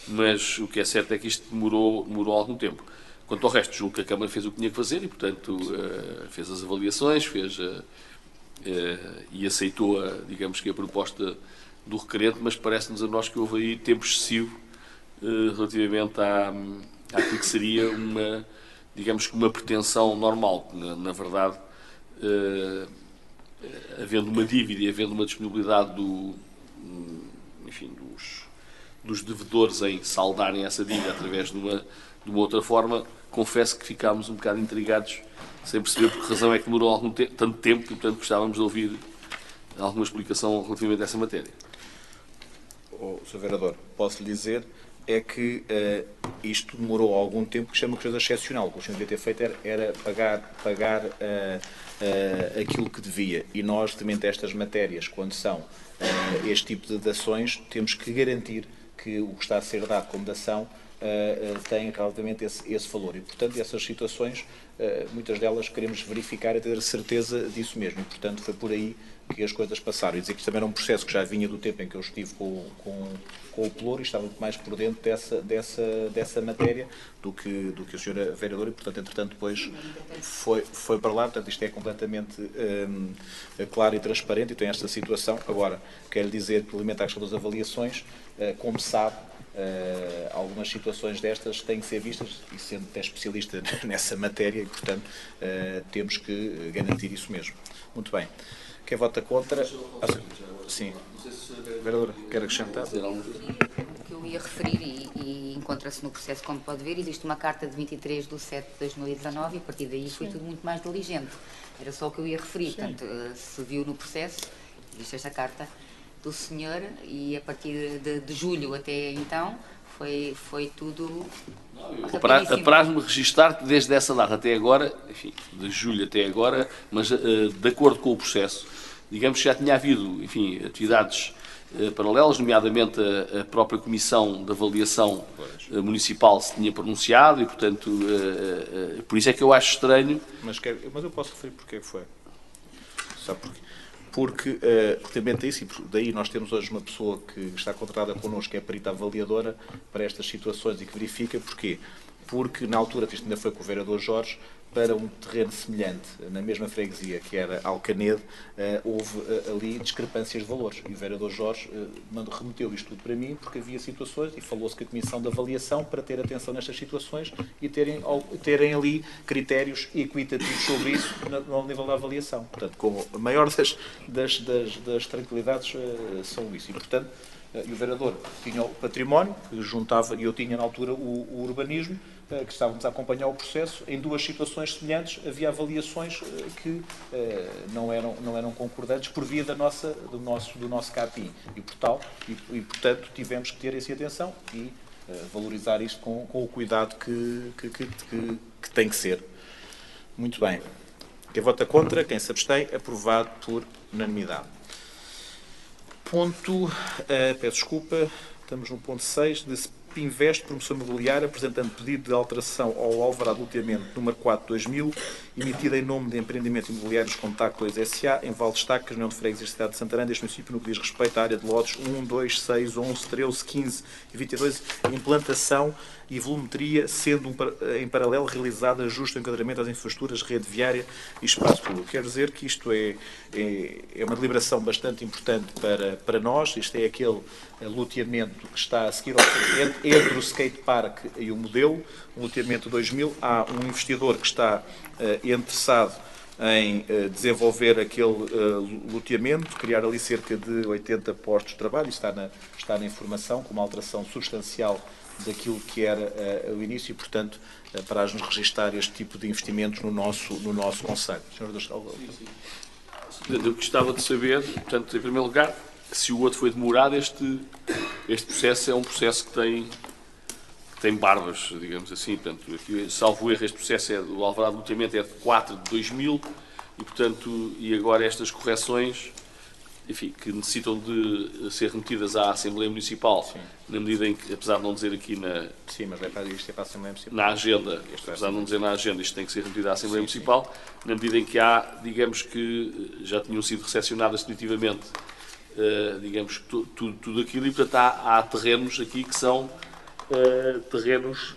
mas o que é certo é que isto demorou algum tempo. Quanto ao resto, julgo que a Câmara fez o que tinha que fazer e, portanto, fez as avaliações, e aceitou, digamos que a proposta do requerente, mas parece-nos a nós que houve aí tempo excessivo relativamente àquilo que seria digamos que uma pretensão normal. Na verdade, havendo uma dívida e havendo uma disponibilidade dos devedores em saldarem essa dívida através de uma outra forma, confesso que ficámos um bocado intrigados, sem perceber por que razão é que demorou tanto tempo, e, portanto, gostávamos de ouvir alguma explicação relativamente a essa matéria. Sr. Vereador, posso lhe dizer é que isto demorou algum tempo, que chama de coisa excepcional. O que o senhor devia ter feito era pagar aquilo que devia. E nós, também estas matérias, quando são este tipo de ações, temos que garantir que o que está a ser dado como dação tem realmente esse valor. E, portanto, essas situações, muitas delas queremos verificar e ter certeza disso mesmo. E, portanto, foi por aí que as coisas passaram. E dizer que isto também era um processo que já vinha do tempo em que eu estive com o Pelouro e estava muito mais por dentro dessa matéria do que o Sr. Vereador, e, portanto, entretanto, depois foi para lá. Portanto, isto é completamente claro e transparente, e tem esta situação. Agora, quero dizer que, alimentar a questão das avaliações, como sabe, algumas situações destas têm que ser vistas, e sendo até especialista nessa matéria, e, portanto, temos que garantir isso mesmo. Muito bem. Quem vota contra? Sim. Vereadora, quer acrescentar? O que eu ia referir, e encontra-se no processo, como pode ver, existe uma carta de 23/7/2019, e a partir daí foi tudo muito mais diligente. Era só o que eu ia referir. Portanto, se viu no processo, existe esta carta do senhor, e a partir de julho até então foi tudo. Apraz-me registar que desde essa data até agora, enfim, de julho até agora, mas de acordo com o processo, digamos que já tinha havido, enfim, atividades paralelas, nomeadamente a própria Comissão de Avaliação Municipal se tinha pronunciado, e, portanto, por isso é que eu acho estranho. Mas eu posso referir porque é que foi. Sabe porquê? Porque, relativamente a isso, e daí nós temos hoje uma pessoa que está contratada connosco, que é a perita avaliadora para estas situações, e que verifica. Porquê? Porque, na altura, isto ainda foi com o vereador Jorge, para um terreno semelhante, na mesma freguesia, que era Alcanede, houve ali discrepâncias de valores. E o vereador Jorge remeteu isto tudo para mim, porque havia situações, e falou-se com a Comissão de Avaliação para ter atenção nestas situações e terem ali critérios equitativos sobre isso no nível da avaliação. Portanto, como a maior das tranquilidades são isso. E, portanto, e o vereador tinha o património, que juntava, e eu tinha na altura o urbanismo, que estávamos a acompanhar o processo. Em duas situações semelhantes havia avaliações que não eram concordantes por via do nosso CAPI e, portanto, tivemos que ter essa atenção e valorizar isto com o cuidado que tem que ser. Muito bem. Quem vota contra, quem se abstém, aprovado por unanimidade. Peço desculpa, estamos no ponto 6, de Spinvest Promoção Imobiliária, apresentando pedido de alteração ao alvará de loteamento número 4/2000 emitida em nome de Empreendimentos Imobiliários Contact 2 S.A., em Val de Estacas, União de Freguesias da cidade de Santarém, deste município, no que diz respeito à área de lotes 1, 2, 6, 11, 13, 15 e 22, implantação e volumetria, sendo em paralelo realizada justo enquadramento às infraestruturas, rede viária e espaço público. Quero dizer que isto é uma deliberação bastante importante para nós. Isto é aquele loteamento que está a seguir entre o skatepark e o modelo, um loteamento 2000. Há um investidor que está interessado em desenvolver aquele loteamento, criar ali cerca de 80 postos de trabalho. Isto está na informação, com uma alteração substancial daquilo que era o início e, portanto, para nos registar este tipo de investimentos no nosso concelho. Eu gostava de saber, portanto, em primeiro lugar, se o outro foi demorado. Este processo é um processo que tem barbas, digamos assim. Portanto, aqui, salvo erro, este processo do alvará de loteamento é de 4 de 2000 e, portanto, e agora estas correções, enfim, que necessitam de ser remetidas à Assembleia Municipal. Sim. Na medida em que, apesar de não dizer aqui Sim, mas isto é para a Assembleia Municipal. Na agenda, apesar de não dizer na agenda, isto tem que ser remetido à Assembleia Municipal, na medida em que há, digamos que já tinham sido recepcionadas definitivamente, digamos, tudo aquilo, e portanto há terrenos aqui que são terrenos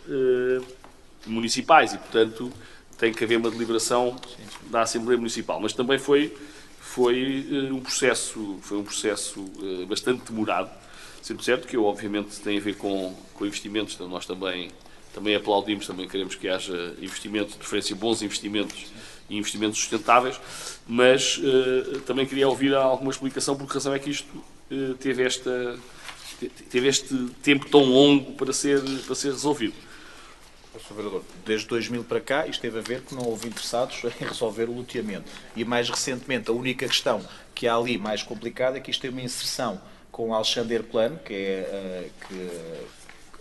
municipais e, portanto, tem que haver uma deliberação da Assembleia Municipal. Mas também foi um processo bastante demorado, sendo certo que obviamente tem a ver com investimentos. Então nós também aplaudimos, também queremos que haja investimentos, de preferência bons investimentos e investimentos sustentáveis, mas também queria ouvir alguma explicação por que razão é que isto teve este tempo tão longo para ser resolvido. Sr. Vereador, desde 2000 para cá, isto teve a ver que não houve interessados em resolver o loteamento. E mais recentemente, a única questão que há ali mais complicada é que isto tem uma inserção com o Alexandre Plano, que é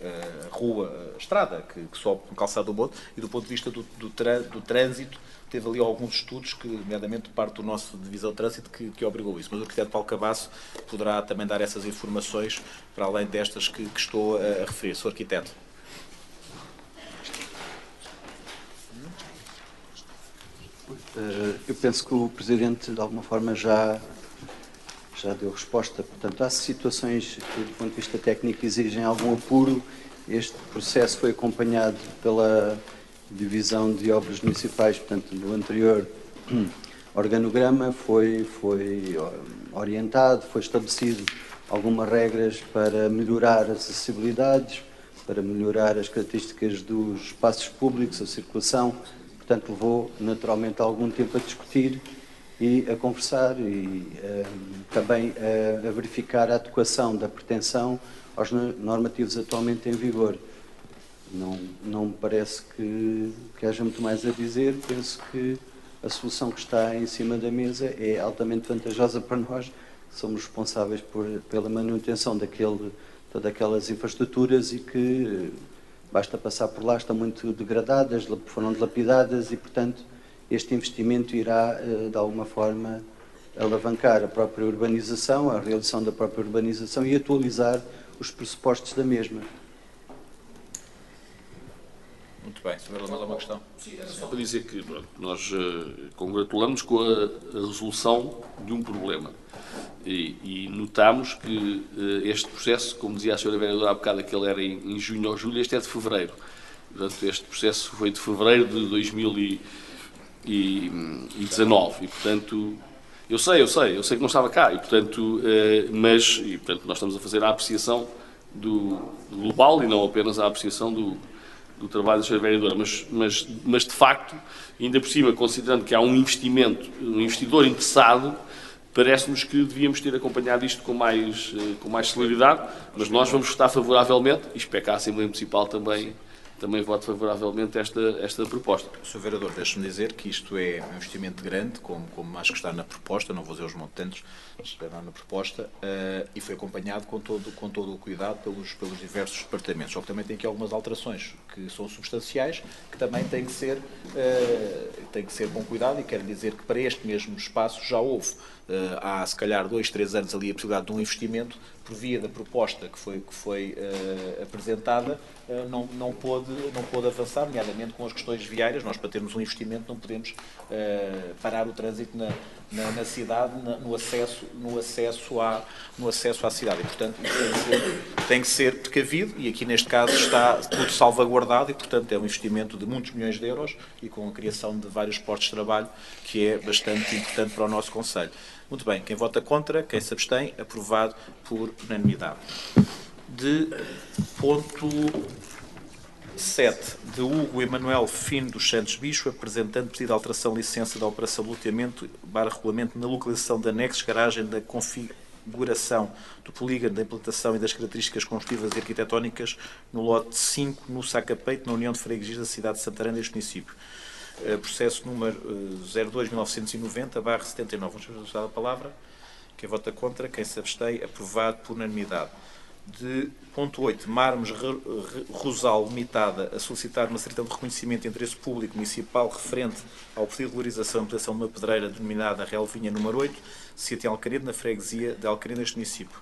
a rua, a estrada, que sobe no calçado do Monte, e do ponto de vista do trânsito, teve ali alguns estudos, que, nomeadamente parte do nosso Divisão de Trânsito, que obrigou isso. Mas o arquiteto Paulo Cabasso poderá também dar essas informações, para além destas que estou a referir. Sr. Arquiteto. Eu penso que o Presidente, de alguma forma, já deu resposta. Portanto, há situações que, do ponto de vista técnico, exigem algum apuro. Este processo foi acompanhado pela Divisão de Obras Municipais, portanto, no anterior organograma foi orientado, foi estabelecido algumas regras para melhorar as acessibilidades, para melhorar as características dos espaços públicos, a circulação. Portanto, levou naturalmente algum tempo a discutir e a conversar e também a verificar a adequação da pretensão aos normativos atualmente em vigor. Não me parece que haja muito mais a dizer. Penso que a solução que está em cima da mesa é altamente vantajosa para nós, que somos responsáveis pela manutenção todas aquelas infraestruturas e que basta passar por lá, estão muito degradadas, foram dilapidadas e, portanto, este investimento irá, de alguma forma, alavancar a própria urbanização, a realização da própria urbanização e atualizar os pressupostos da mesma. Muito bem. Sr. Vereador, mais alguma questão? Sim, era só para dizer que nós congratulamos com a resolução de um problema. E notamos que este processo, como dizia a Sra. Vereadora há bocado, que ele era em junho ou julho, este é de fevereiro. Portanto, este processo foi de fevereiro de 2019 e, portanto, eu sei que não estava cá, e, portanto, portanto, nós estamos a fazer a apreciação do global e não apenas a apreciação do trabalho da Sra. Vereadora, mas de facto, ainda por cima, considerando que há um investidor interessado, parece-nos que devíamos ter acompanhado isto com mais celeridade, mas nós vamos votar favoravelmente e espero que a Assembleia Municipal também vote favoravelmente esta proposta. Sr. Vereador, deixe-me dizer que isto é um investimento grande, como acho que está na proposta, não vou dizer os montantes, está na proposta, e foi acompanhado com todo o cuidado pelos diversos departamentos. Só que também tem aqui algumas alterações que são substanciais, que também têm que ser com cuidado, e quero dizer que para este mesmo espaço já houve há se calhar 2, 3 anos ali a possibilidade de um investimento, por via da proposta que foi apresentada, não pôde avançar, nomeadamente com as questões viárias. Nós, para termos um investimento, não podemos parar o trânsito na cidade, no acesso à cidade. E, portanto, isso tem que ser precavido, e aqui neste caso está tudo salvaguardado, e, portanto, é um investimento de muitos milhões de euros e com a criação de vários postos de trabalho, que é bastante importante para o nosso Concelho. Muito bem, quem vota contra, quem se abstém, aprovado por unanimidade. De ponto 7, de Hugo Emanuel Fino dos Santos Bicho, apresentante pedido de alteração de licença da operação de loteamento /regulamento na localização de anexos, garagem da configuração do polígono, da implantação e das características construtivas e arquitetónicas no lote 5, no Sacapeito, na União de Freguesias da cidade de Santarém, deste município. Processo número 02-1990/79. Vamos usar a palavra. Quem vota contra, quem se abstém, aprovado por unanimidade. De ponto 8, Mármores Rosal Limitada, a solicitar uma certidão de reconhecimento de interesse público municipal referente ao pedido de valorização e ampliação de uma pedreira denominada Relvinha número 8, sítio em Alcaredo, na freguesia de Alcaredo, neste município.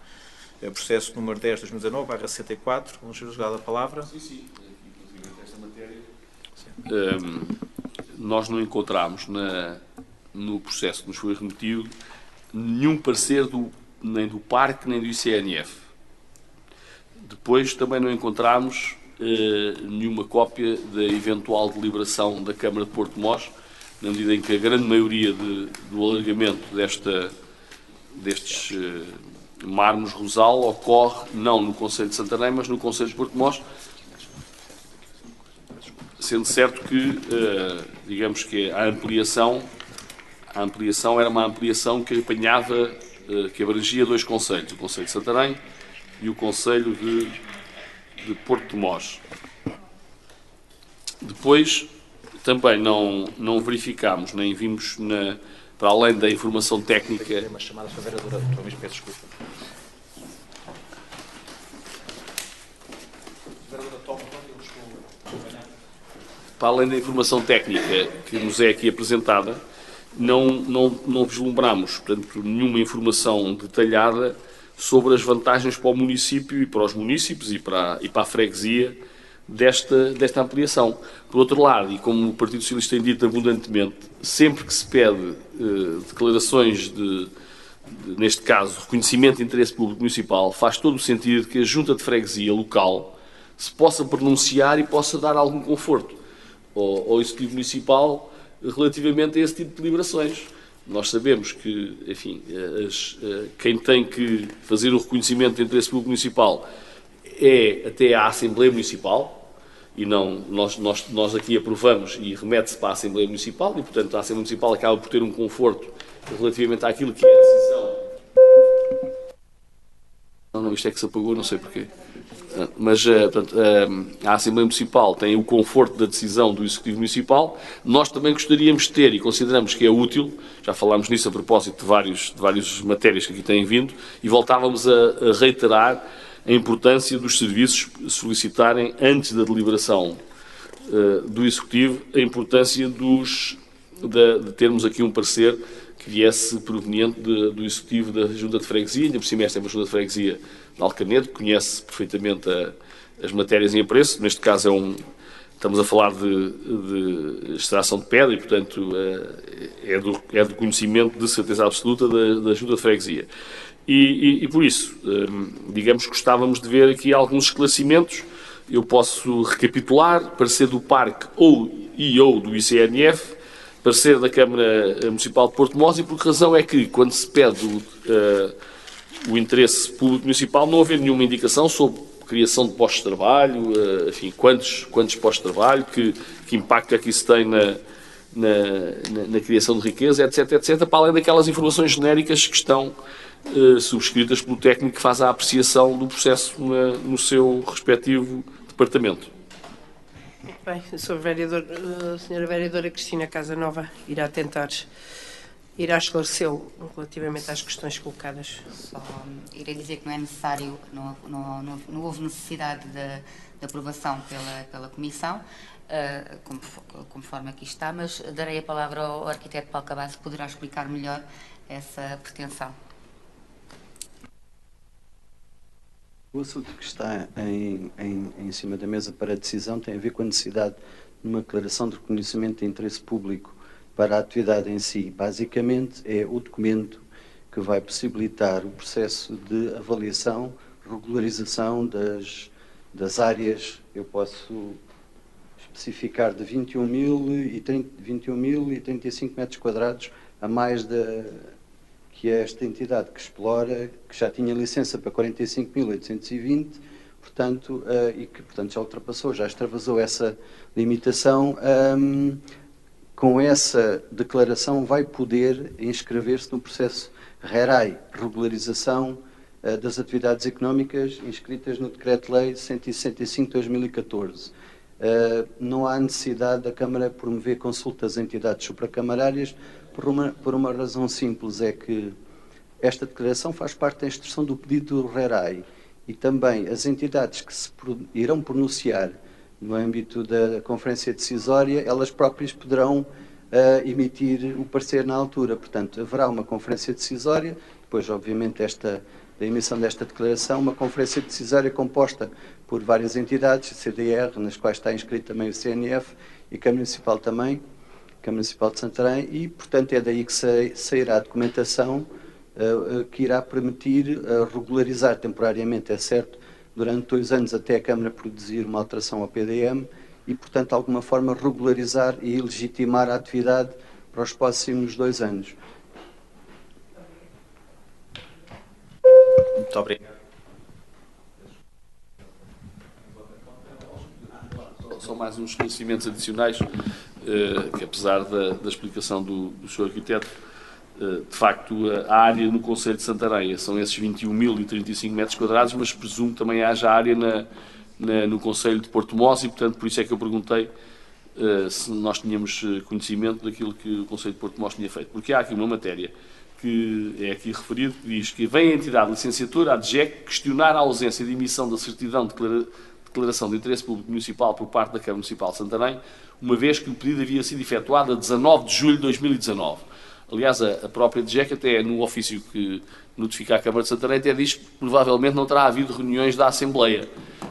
Processo número 10/2019/64. Vamos usar a palavra. Sim. Esta matéria. Nós não encontramos no processo que nos foi remetido nenhum parecer nem do Parque nem do ICNF. Depois também não encontramos nenhuma cópia da eventual deliberação da Câmara de Porto de Mós, na medida em que a grande maioria do alargamento destes Mármores Rosal ocorre não no Concelho de Santarém, mas no Concelho de Porto de Mós, sendo certo que, digamos que a ampliação era uma ampliação que apanhava, que abrangia 2 concelhos, o Concelho de Santarém e o Concelho de Porto de Mós. Depois, também não verificámos, nem vimos, para além da informação técnica... Uma chamada para a vereadora, peço desculpa. Para além da informação técnica que nos é aqui apresentada, não vislumbramos, portanto, nenhuma informação detalhada sobre as vantagens para o município e para os municípios e para a freguesia desta ampliação. Por outro lado, e como o Partido Socialista tem dito abundantemente, sempre que se pede declarações neste caso, reconhecimento de interesse público municipal, faz todo o sentido que a Junta de Freguesia local se possa pronunciar e possa dar algum conforto ao Executivo Municipal relativamente a esse tipo de deliberações. Nós sabemos que, enfim, quem tem que fazer o reconhecimento de interesse público municipal é até a Assembleia Municipal, e não nós aqui aprovamos e remete-se para a Assembleia Municipal, e, portanto, a Assembleia Municipal acaba por ter um conforto relativamente àquilo que é a decisão. Não, isto é que se apagou, não sei porquê. Mas, portanto, a Assembleia Municipal tem o conforto da decisão do Executivo Municipal. Nós também gostaríamos de ter, e consideramos que é útil, já falámos nisso a propósito de várias matérias que aqui têm vindo, e voltávamos a reiterar a importância dos serviços solicitarem, antes da deliberação do Executivo, a importância de termos aqui um parecer que viesse proveniente do Executivo da Junta de Freguesia. Ainda por cima, esta é uma Junta de Freguesia de Alcanedo, que conhece perfeitamente as matérias em apreço. Neste caso estamos a falar de extração de pedra e, portanto, é do conhecimento de certeza absoluta da Junta de Freguesia. E por isso, digamos que gostávamos de ver aqui alguns esclarecimentos. Eu posso recapitular: parecer do Parque ou do ICNF, parecer da Câmara Municipal de Porto de Mós, e por que razão é que, quando se pede o interesse público municipal, não haver nenhuma indicação sobre criação de postos de trabalho, enfim, quantos postos de trabalho, que impacto é que isso tem na criação de riqueza, etc., para além daquelas informações genéricas que estão subscritas pelo técnico que faz a apreciação do processo no seu respectivo departamento. Bem, a senhora vereadora Cristina Casanova irá esclarecê-lo relativamente às questões colocadas. Só irei dizer que não é necessário, não houve necessidade de aprovação pela Comissão, conforme aqui está, mas darei a palavra ao arquiteto Paulo Cabas, que poderá explicar melhor essa pretensão. O assunto que está em cima da mesa para a decisão tem a ver com a necessidade de uma declaração de reconhecimento de interesse público para a atividade em si. Basicamente, é o documento que vai possibilitar o processo de avaliação, regularização das áreas. Eu posso especificar de 21.035 metros quadrados a mais que esta entidade que explora, que já tinha licença para 45.820, portanto, e que, portanto, já ultrapassou, já extravasou essa limitação, com essa declaração vai poder inscrever-se no processo RERAI, regularização das atividades económicas inscritas no Decreto-Lei 165/2014. Não há necessidade da Câmara promover consultas a entidades supracamarárias por uma razão simples, é que esta declaração faz parte da instrução do pedido do RERAI e também as entidades que se irão pronunciar no âmbito da conferência decisória, elas próprias poderão emitir o parecer na altura. Portanto, haverá uma conferência decisória, depois, obviamente, da emissão desta declaração, uma conferência decisória composta por várias entidades, CDR, nas quais está inscrito também o CNF e Câmara Municipal também, Câmara Municipal de Santarém, e, portanto, é daí que sairá a documentação que irá permitir regularizar temporariamente, é certo, durante 2 anos até a Câmara produzir uma alteração ao PDM e, portanto, de alguma forma regularizar e legitimar a atividade para os próximos 2 anos. Muito obrigado. Só mais uns esclarecimentos adicionais, que apesar da explicação do Sr. Arquiteto, de facto, a área no Concelho de Santarém são esses 21.035 metros quadrados, mas presumo também haja área no Concelho de Porto Mós e, portanto, por isso é que eu perguntei se nós tínhamos conhecimento daquilo que o Concelho de Porto Mós tinha feito. Porque há aqui uma matéria que é aqui referido, que diz que vem a entidade de licenciatura, a DGEC, questionar a ausência de emissão da certidão de declaração de interesse público municipal por parte da Câmara Municipal de Santarém, uma vez que o pedido havia sido efetuado a 19 de julho de 2019. Aliás, a própria DGEC, até no ofício que notifica a Câmara de Santarém, até diz que provavelmente não terá havido reuniões da Assembleia,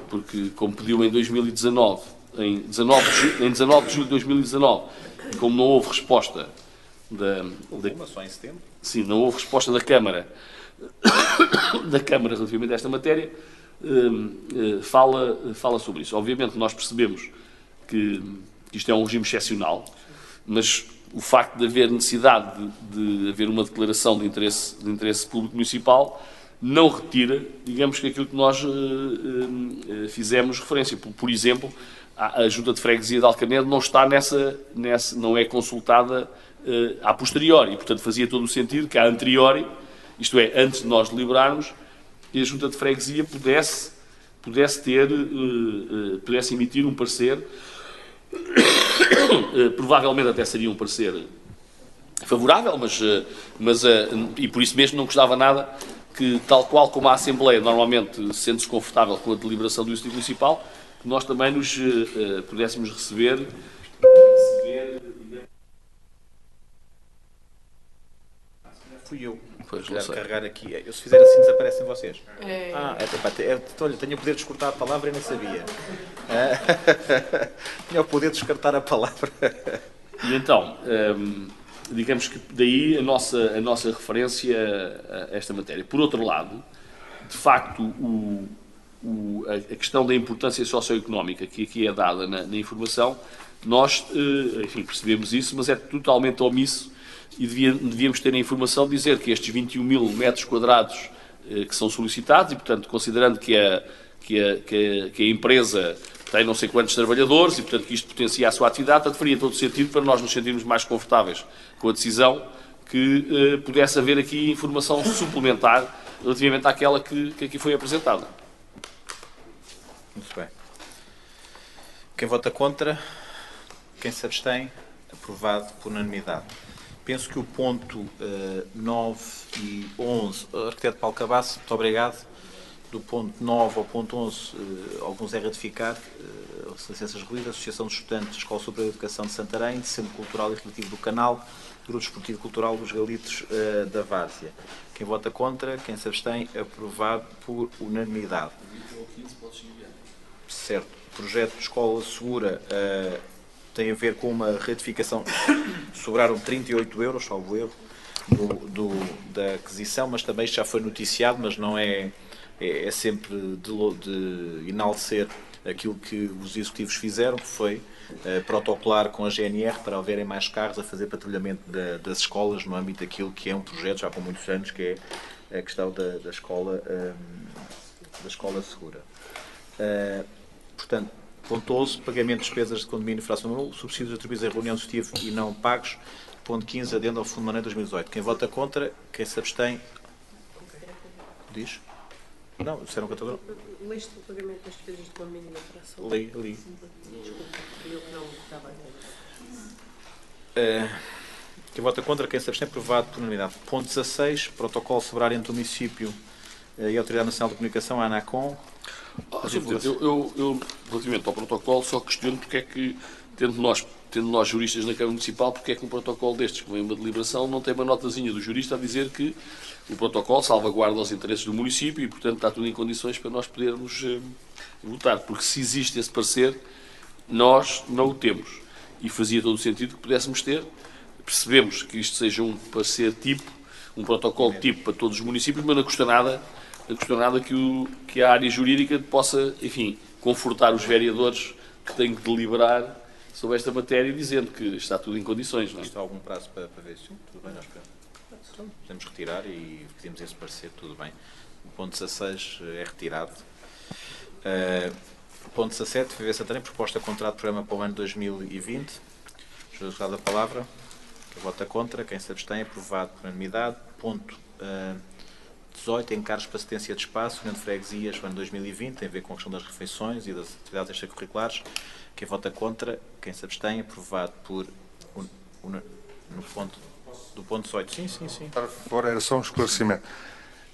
porque, como pediu em 2019, em 19 de julho de 2019, e como não houve resposta Só em setembro? Sim, não houve resposta da Câmara relativamente a esta matéria, fala sobre isso. Obviamente, nós percebemos que isto é um regime excepcional, mas o facto de haver necessidade de haver uma declaração de interesse público municipal não retira, digamos, que aquilo que nós fizemos referência. Por exemplo, a Junta de Freguesia de Alcanedo não está não é consultada a posteriori, e, portanto, fazia todo o sentido que a anteriori, isto é, antes de nós deliberarmos, a Junta de Freguesia pudesse emitir um parecer, provavelmente até seria um parecer favorável, mas e por isso mesmo não gostava nada que, tal qual como a Assembleia normalmente sente-se confortável com a deliberação do Executivo Municipal, que nós também nos pudéssemos receber. Fui eu. Pois, Quero carregar aqui. Eu, se fizer assim, desaparecem vocês. Olha, tinha o poder de descortar a palavra e nem sabia. Tinha o poder de descartar a palavra. E então, digamos que daí a nossa referência a esta matéria. Por outro lado, de facto, a questão da importância socioeconómica que aqui é dada na informação, nós, enfim, percebemos isso, mas é totalmente omisso e devíamos ter a informação de dizer que estes 21.000 metros quadrados que são solicitados, e, portanto, considerando que a empresa tem não sei quantos trabalhadores e, portanto, que isto potencia a sua atividade, portanto, faria todo o sentido para nós nos sentirmos mais confortáveis com a decisão que pudesse haver aqui informação suplementar relativamente àquela que aqui foi apresentada. Muito bem. Quem vota contra? Quem se abstém? Aprovado por unanimidade. Penso que o ponto 9 e 11, arquiteto Paulo Cabasso, muito obrigado. Do ponto 9 ao ponto 11, alguns é ratificar, as licenças recolhidas, Associação de Estudantes da Escola Superior de Educação de Santarém, Centro Cultural e Recreativo do Canal, Grupo Desportivo e Cultural dos Galitos da Várzea. Quem vota contra, quem se abstém, aprovado por unanimidade. Certo. Projeto de Escola Segura tem a ver com uma retificação. Sobraram 38 euros, salvo erro, da aquisição, mas também já foi noticiado, mas não é sempre de enaltecer aquilo que os executivos fizeram, que foi protocolar com a GNR para haverem mais carros a fazer patrulhamento das escolas no âmbito daquilo que é um projeto já com muitos anos, que é a questão da escola segura. Portanto, ponto 11, pagamento de despesas de condomínio fracional, subsídios atribuídos em reunião executiva e não pagos. Ponto 15, adendo ao Fundo Maneiro 2018. Quem vota contra, quem se abstém... Diz? Não, disseram que eu... Leste o pagamento das despesas de condomínio na fração? Li. Desculpa, eu que não estava a ver. Quem vota contra, quem se abstém, aprovado por unanimidade. Ponto 16, protocolo celebrar entre o município e a Autoridade Nacional de Comunicação, a ANACOM. Sr. Presidente, eu, relativamente ao protocolo, só questiono porque é que, tendo nós juristas na Câmara Municipal, porque é que um protocolo destes, que vem uma deliberação, não tem uma notazinha do jurista a dizer que o protocolo salvaguarda os interesses do município e, portanto, está tudo em condições para nós podermos votar. Porque se existe esse parecer, nós não o temos. E fazia todo o sentido que pudéssemos ter. Percebemos que isto seja um parecer tipo, um protocolo tipo para todos os municípios, mas não custa nada que a área jurídica possa, enfim, confortar os vereadores que têm que deliberar sobre esta matéria, dizendo que está tudo em condições. Não é? Isto há algum prazo para ver isso? Sim, tudo bem, nós podemos retirar e pedimos esse parecer, tudo bem. O ponto 16 é retirado. Ponto 17, FV Santarém, proposta de contrato de programa para o ano 2020. Júlio da palavra. Quem vota contra, quem se abstém, aprovado por unanimidade. Ponto 18, encargos para assistência de espaço, União de Freguesias, ano 2020, tem a ver com a questão das refeições e das atividades extracurriculares. Quem vota contra, quem se abstém, aprovado por do ponto 18. Sim. Por favor, era só um esclarecimento.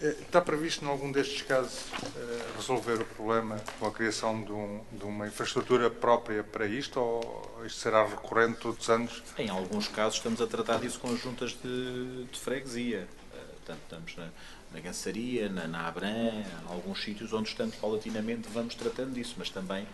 Está previsto, em algum destes casos, resolver o problema com a criação de uma infraestrutura própria para isto, ou isto será recorrente todos os anos? Em alguns casos estamos a tratar disso com as juntas de freguesia. Portanto, estamos na Gançaria, na Abram, em alguns sítios onde estamos paulatinamente vamos tratando disso, mas também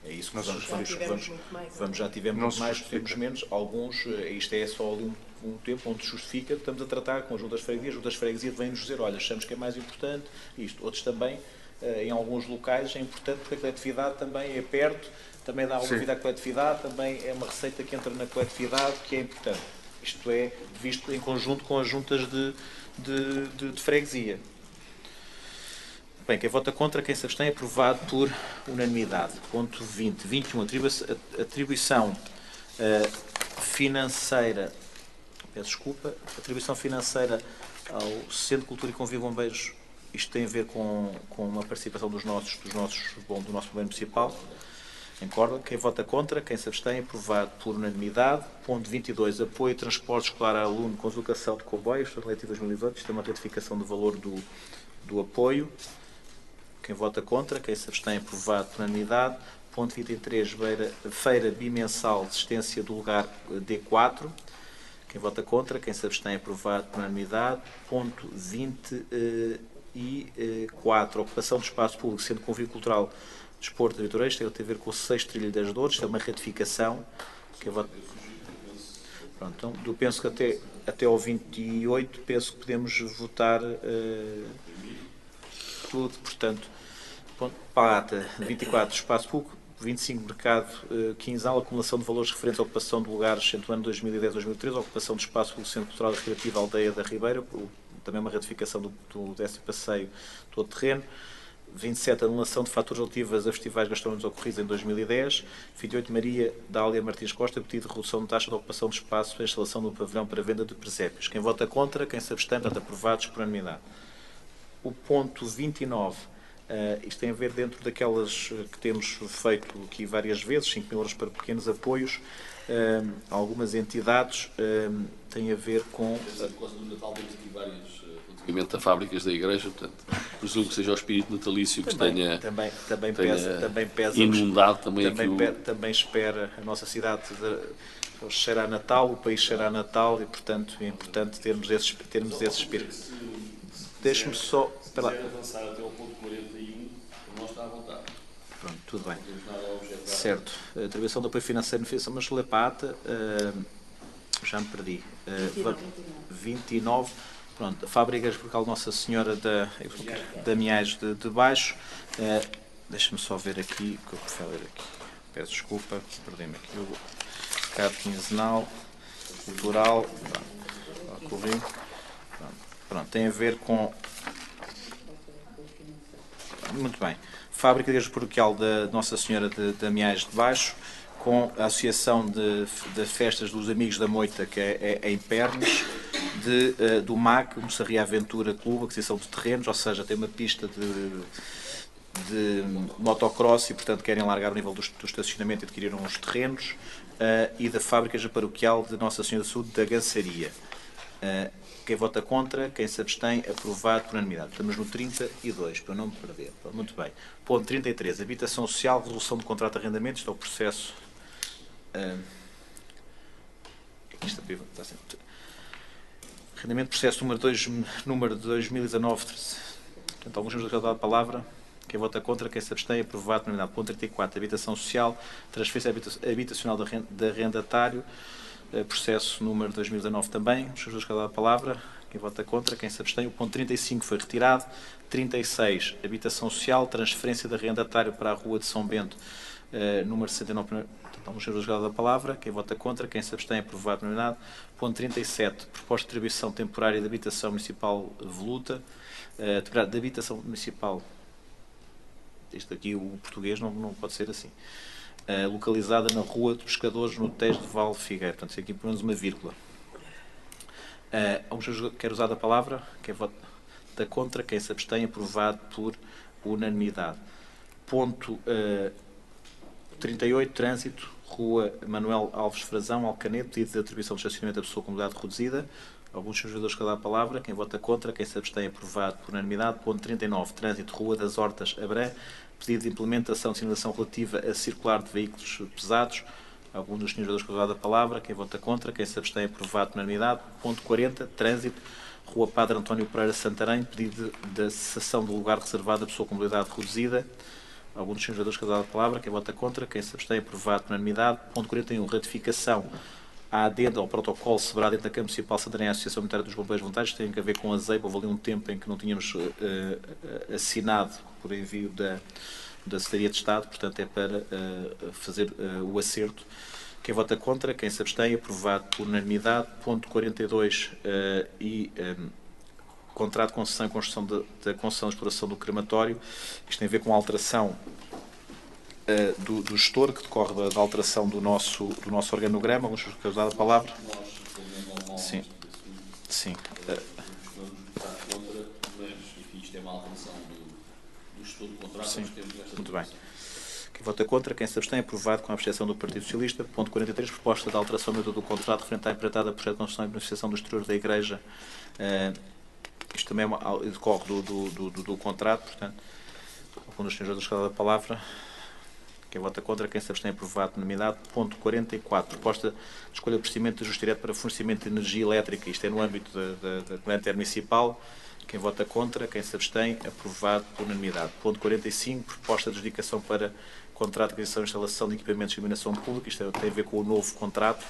é isso que já tivemos muito mais, temos menos. Alguns, isto é só ali um tempo onde justifica, estamos a tratar com as juntas de freguesia vêm-nos dizer, olha, achamos que é mais importante isto. Outros também, em alguns locais, é importante porque a coletividade também é perto, também dá alguma vida à coletividade, também é uma receita que entra na coletividade, que é importante. Isto é visto em conjunto com as juntas de freguesia. Bem, quem vota contra, quem se abstém, aprovado por unanimidade. Ponto 20. 21. Atribuição financeira. Peço desculpa. Atribuição financeira ao Centro de Cultura e Convívio Bombeiros. Isto tem a ver com uma participação do nosso bombeiro municipal. Em corda. Quem vota contra, quem se abstém, aprovado por unanimidade. Ponto 22. Apoio e transporte escolar a aluno com deslocação de comboios. Legislativo 2018. Isto é uma retificação do valor do apoio. Quem vota contra, quem se abstém, aprovado por unanimidade. Ponto 23, feira bimensal de assistência do lugar D4. Quem vota contra, quem se abstém, aprovado por unanimidade. Ponto 24, ocupação do espaço público, centro de convívio cultural, desporto e eleitorais, tem a ver com o 6º Trilho das Dores. Isto é uma ratificação. Quem vota... Pronto, então, eu penso que até ao 28, penso que podemos votar tudo, portanto... Pata, 24, espaço público, 25, mercado quinzal, acumulação de valores referentes à ocupação de lugares entre o ano 2010-2013, ocupação de espaço público, centro cultural e recreativo, Aldeia da Ribeira, também uma ratificação do 10º passeio todo terreno. 27, anulação de faturas relativas a festivais gastronómicos ocorridos em 2010. 28, Maria Dália Martins Costa, pedido de redução de taxa de ocupação de espaço para a instalação do pavilhão para venda de presépios. Quem vota contra, quem se abstém, portanto, aprovados por unanimidade. O ponto 29, isto tem a ver dentro daquelas que temos feito aqui várias vezes, 5.000 euros para pequenos apoios, algumas entidades, tem a ver com... Relativamente a fábricas da Igreja, portanto, presumo que seja o espírito natalício que tenha pesa inundado também aqui também espera a nossa cidade cheira a Natal, o país cheira a Natal e, portanto, é importante termos esse espírito. Deixe-me só... Espera lá. Se quiser avançar até ao ponto 41, nós está à vontade. Pronto, tudo bem. Não temos nada a objetar. Certo. Atribuição do apoio financeiro mas vou ler para a ata. Já me perdi. 29. Pronto, a Fábrica Local Nossa Senhora da Miais de Baixo. Deixa-me só ver aqui, que eu prefiro ler aqui. Peço desculpa, perdi-me aqui o recado quinzenal, cultural. Pronto, tem a ver com... Muito bem. Fábrica de Igreja Paroquial da Nossa Senhora de Amiais de Baixo, com a Associação de Festas dos Amigos da Moita, que é em Pernes, do MAC, Moçarria Aventura Clube, aquisição de terrenos, ou seja, tem uma pista de motocross e, portanto, querem largar o nível do estacionamento e adquiriram os terrenos, e da Fábrica Paroquial de Nossa Senhora do Sul da Gançaria. Quem vota contra, quem se abstém, aprovado por unanimidade. Estamos no 32, para não me perder. Muito bem. Ponto 33. Habitação social, resolução de contrato de arrendamento. Isto é o processo... Arrendamento, processo número 2019. Portanto, alguns temos a palavra. Quem vota contra, quem se abstém, aprovado por unanimidade. Ponto 34. Habitação social, transferência habitacional de arrendatário. Processo número 2019 também. Os senhores cada palavra. Quem vota contra, quem se abstém. O ponto 35 foi retirado. 36. Habitação social, transferência de arrendatário para a Rua de São Bento, número 69. Os senhores cada palavra. Quem vota contra, quem se abstém, aprovado por unanimidade. Ponto 37. Proposta de atribuição temporária de habitação municipal voluta. De habitação municipal. Isto aqui, o português não pode ser assim. Localizada na Rua dos Pescadores, no Tejo de Val Figueira. Portanto, isso aqui pelo menos uma vírgula. Quer usar a palavra? Quem vota contra? Quem se abstém? Aprovado por unanimidade. Ponto 38. Trânsito. Rua Manuel Alves Frazão, Alcanete. Pedido de atribuição de estacionamento da pessoa com mobilidade reduzida. Alguns senhores cada palavra. Quem vota contra? Quem se abstém? Aprovado por unanimidade. Ponto 39. Trânsito. Rua das Hortas, Abré. Pedido de implementação de sinalização relativa a circular de veículos pesados. Algum dos senhores da palavra. Quem vota contra, quem se abstém, aprovado por unanimidade. Ponto 40. Trânsito. Rua Padre António Pereira, Santarém. Pedido de cessação do lugar reservado a pessoa com mobilidade reduzida. Algum dos senhores da palavra. Quem vota contra, quem se abstém, aprovado por unanimidade. Ponto 41. Ratificação à adenda ao protocolo celebrado entre a Câmara Municipal de Santarém e a Associação Militar dos Bombeiros Voluntários. Tem a ver com a ZEIP. Houve ali um tempo em que não tínhamos assinado por envio da Secretaria de Estado, portanto é para fazer o acerto. Quem vota contra, quem se abstém, aprovado por unanimidade. Ponto 42 contrato de concessão e construção da concessão de exploração do crematório. Isto tem a ver com a alteração do gestor, que decorre da alteração do nosso organograma. Alguns querem usar a palavra? Sim. Sim. Isto é uma alteração do gestor do contrato. Sim. Muito bem. Quem vota contra, quem se abstém, aprovado com a abstenção do Partido Socialista. Ponto 43, proposta de alteração do contrato referente à empreitada projeto de construção e beneficiação do exterior da Igreja. Isto também decorre do contrato, portanto, algum dos senhores da palavra. Quem vota contra, quem se abstém, aprovado por unanimidade. Ponto 44, proposta de escolha de procedimento de ajuste direto para fornecimento de energia elétrica. Isto é no âmbito da Comunidade Intermunicipal. Quem vota contra, quem se abstém, aprovado por unanimidade. Ponto 45, proposta de adjudicação para contrato de aquisição e instalação de equipamentos de iluminação pública. Isto tem a ver com o novo contrato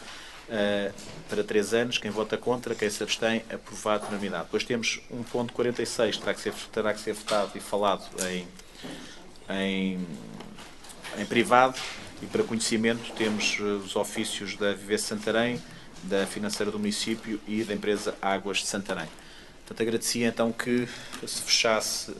para 3 anos. Quem vota contra, quem se abstém, aprovado por unanimidade. Depois temos um ponto 46, terá que ser votado e falado em privado, e para conhecimento temos os ofícios da Viver Santarém, da Financeira do Município e da empresa Águas de Santarém. Portanto, agradecia então que se fechasse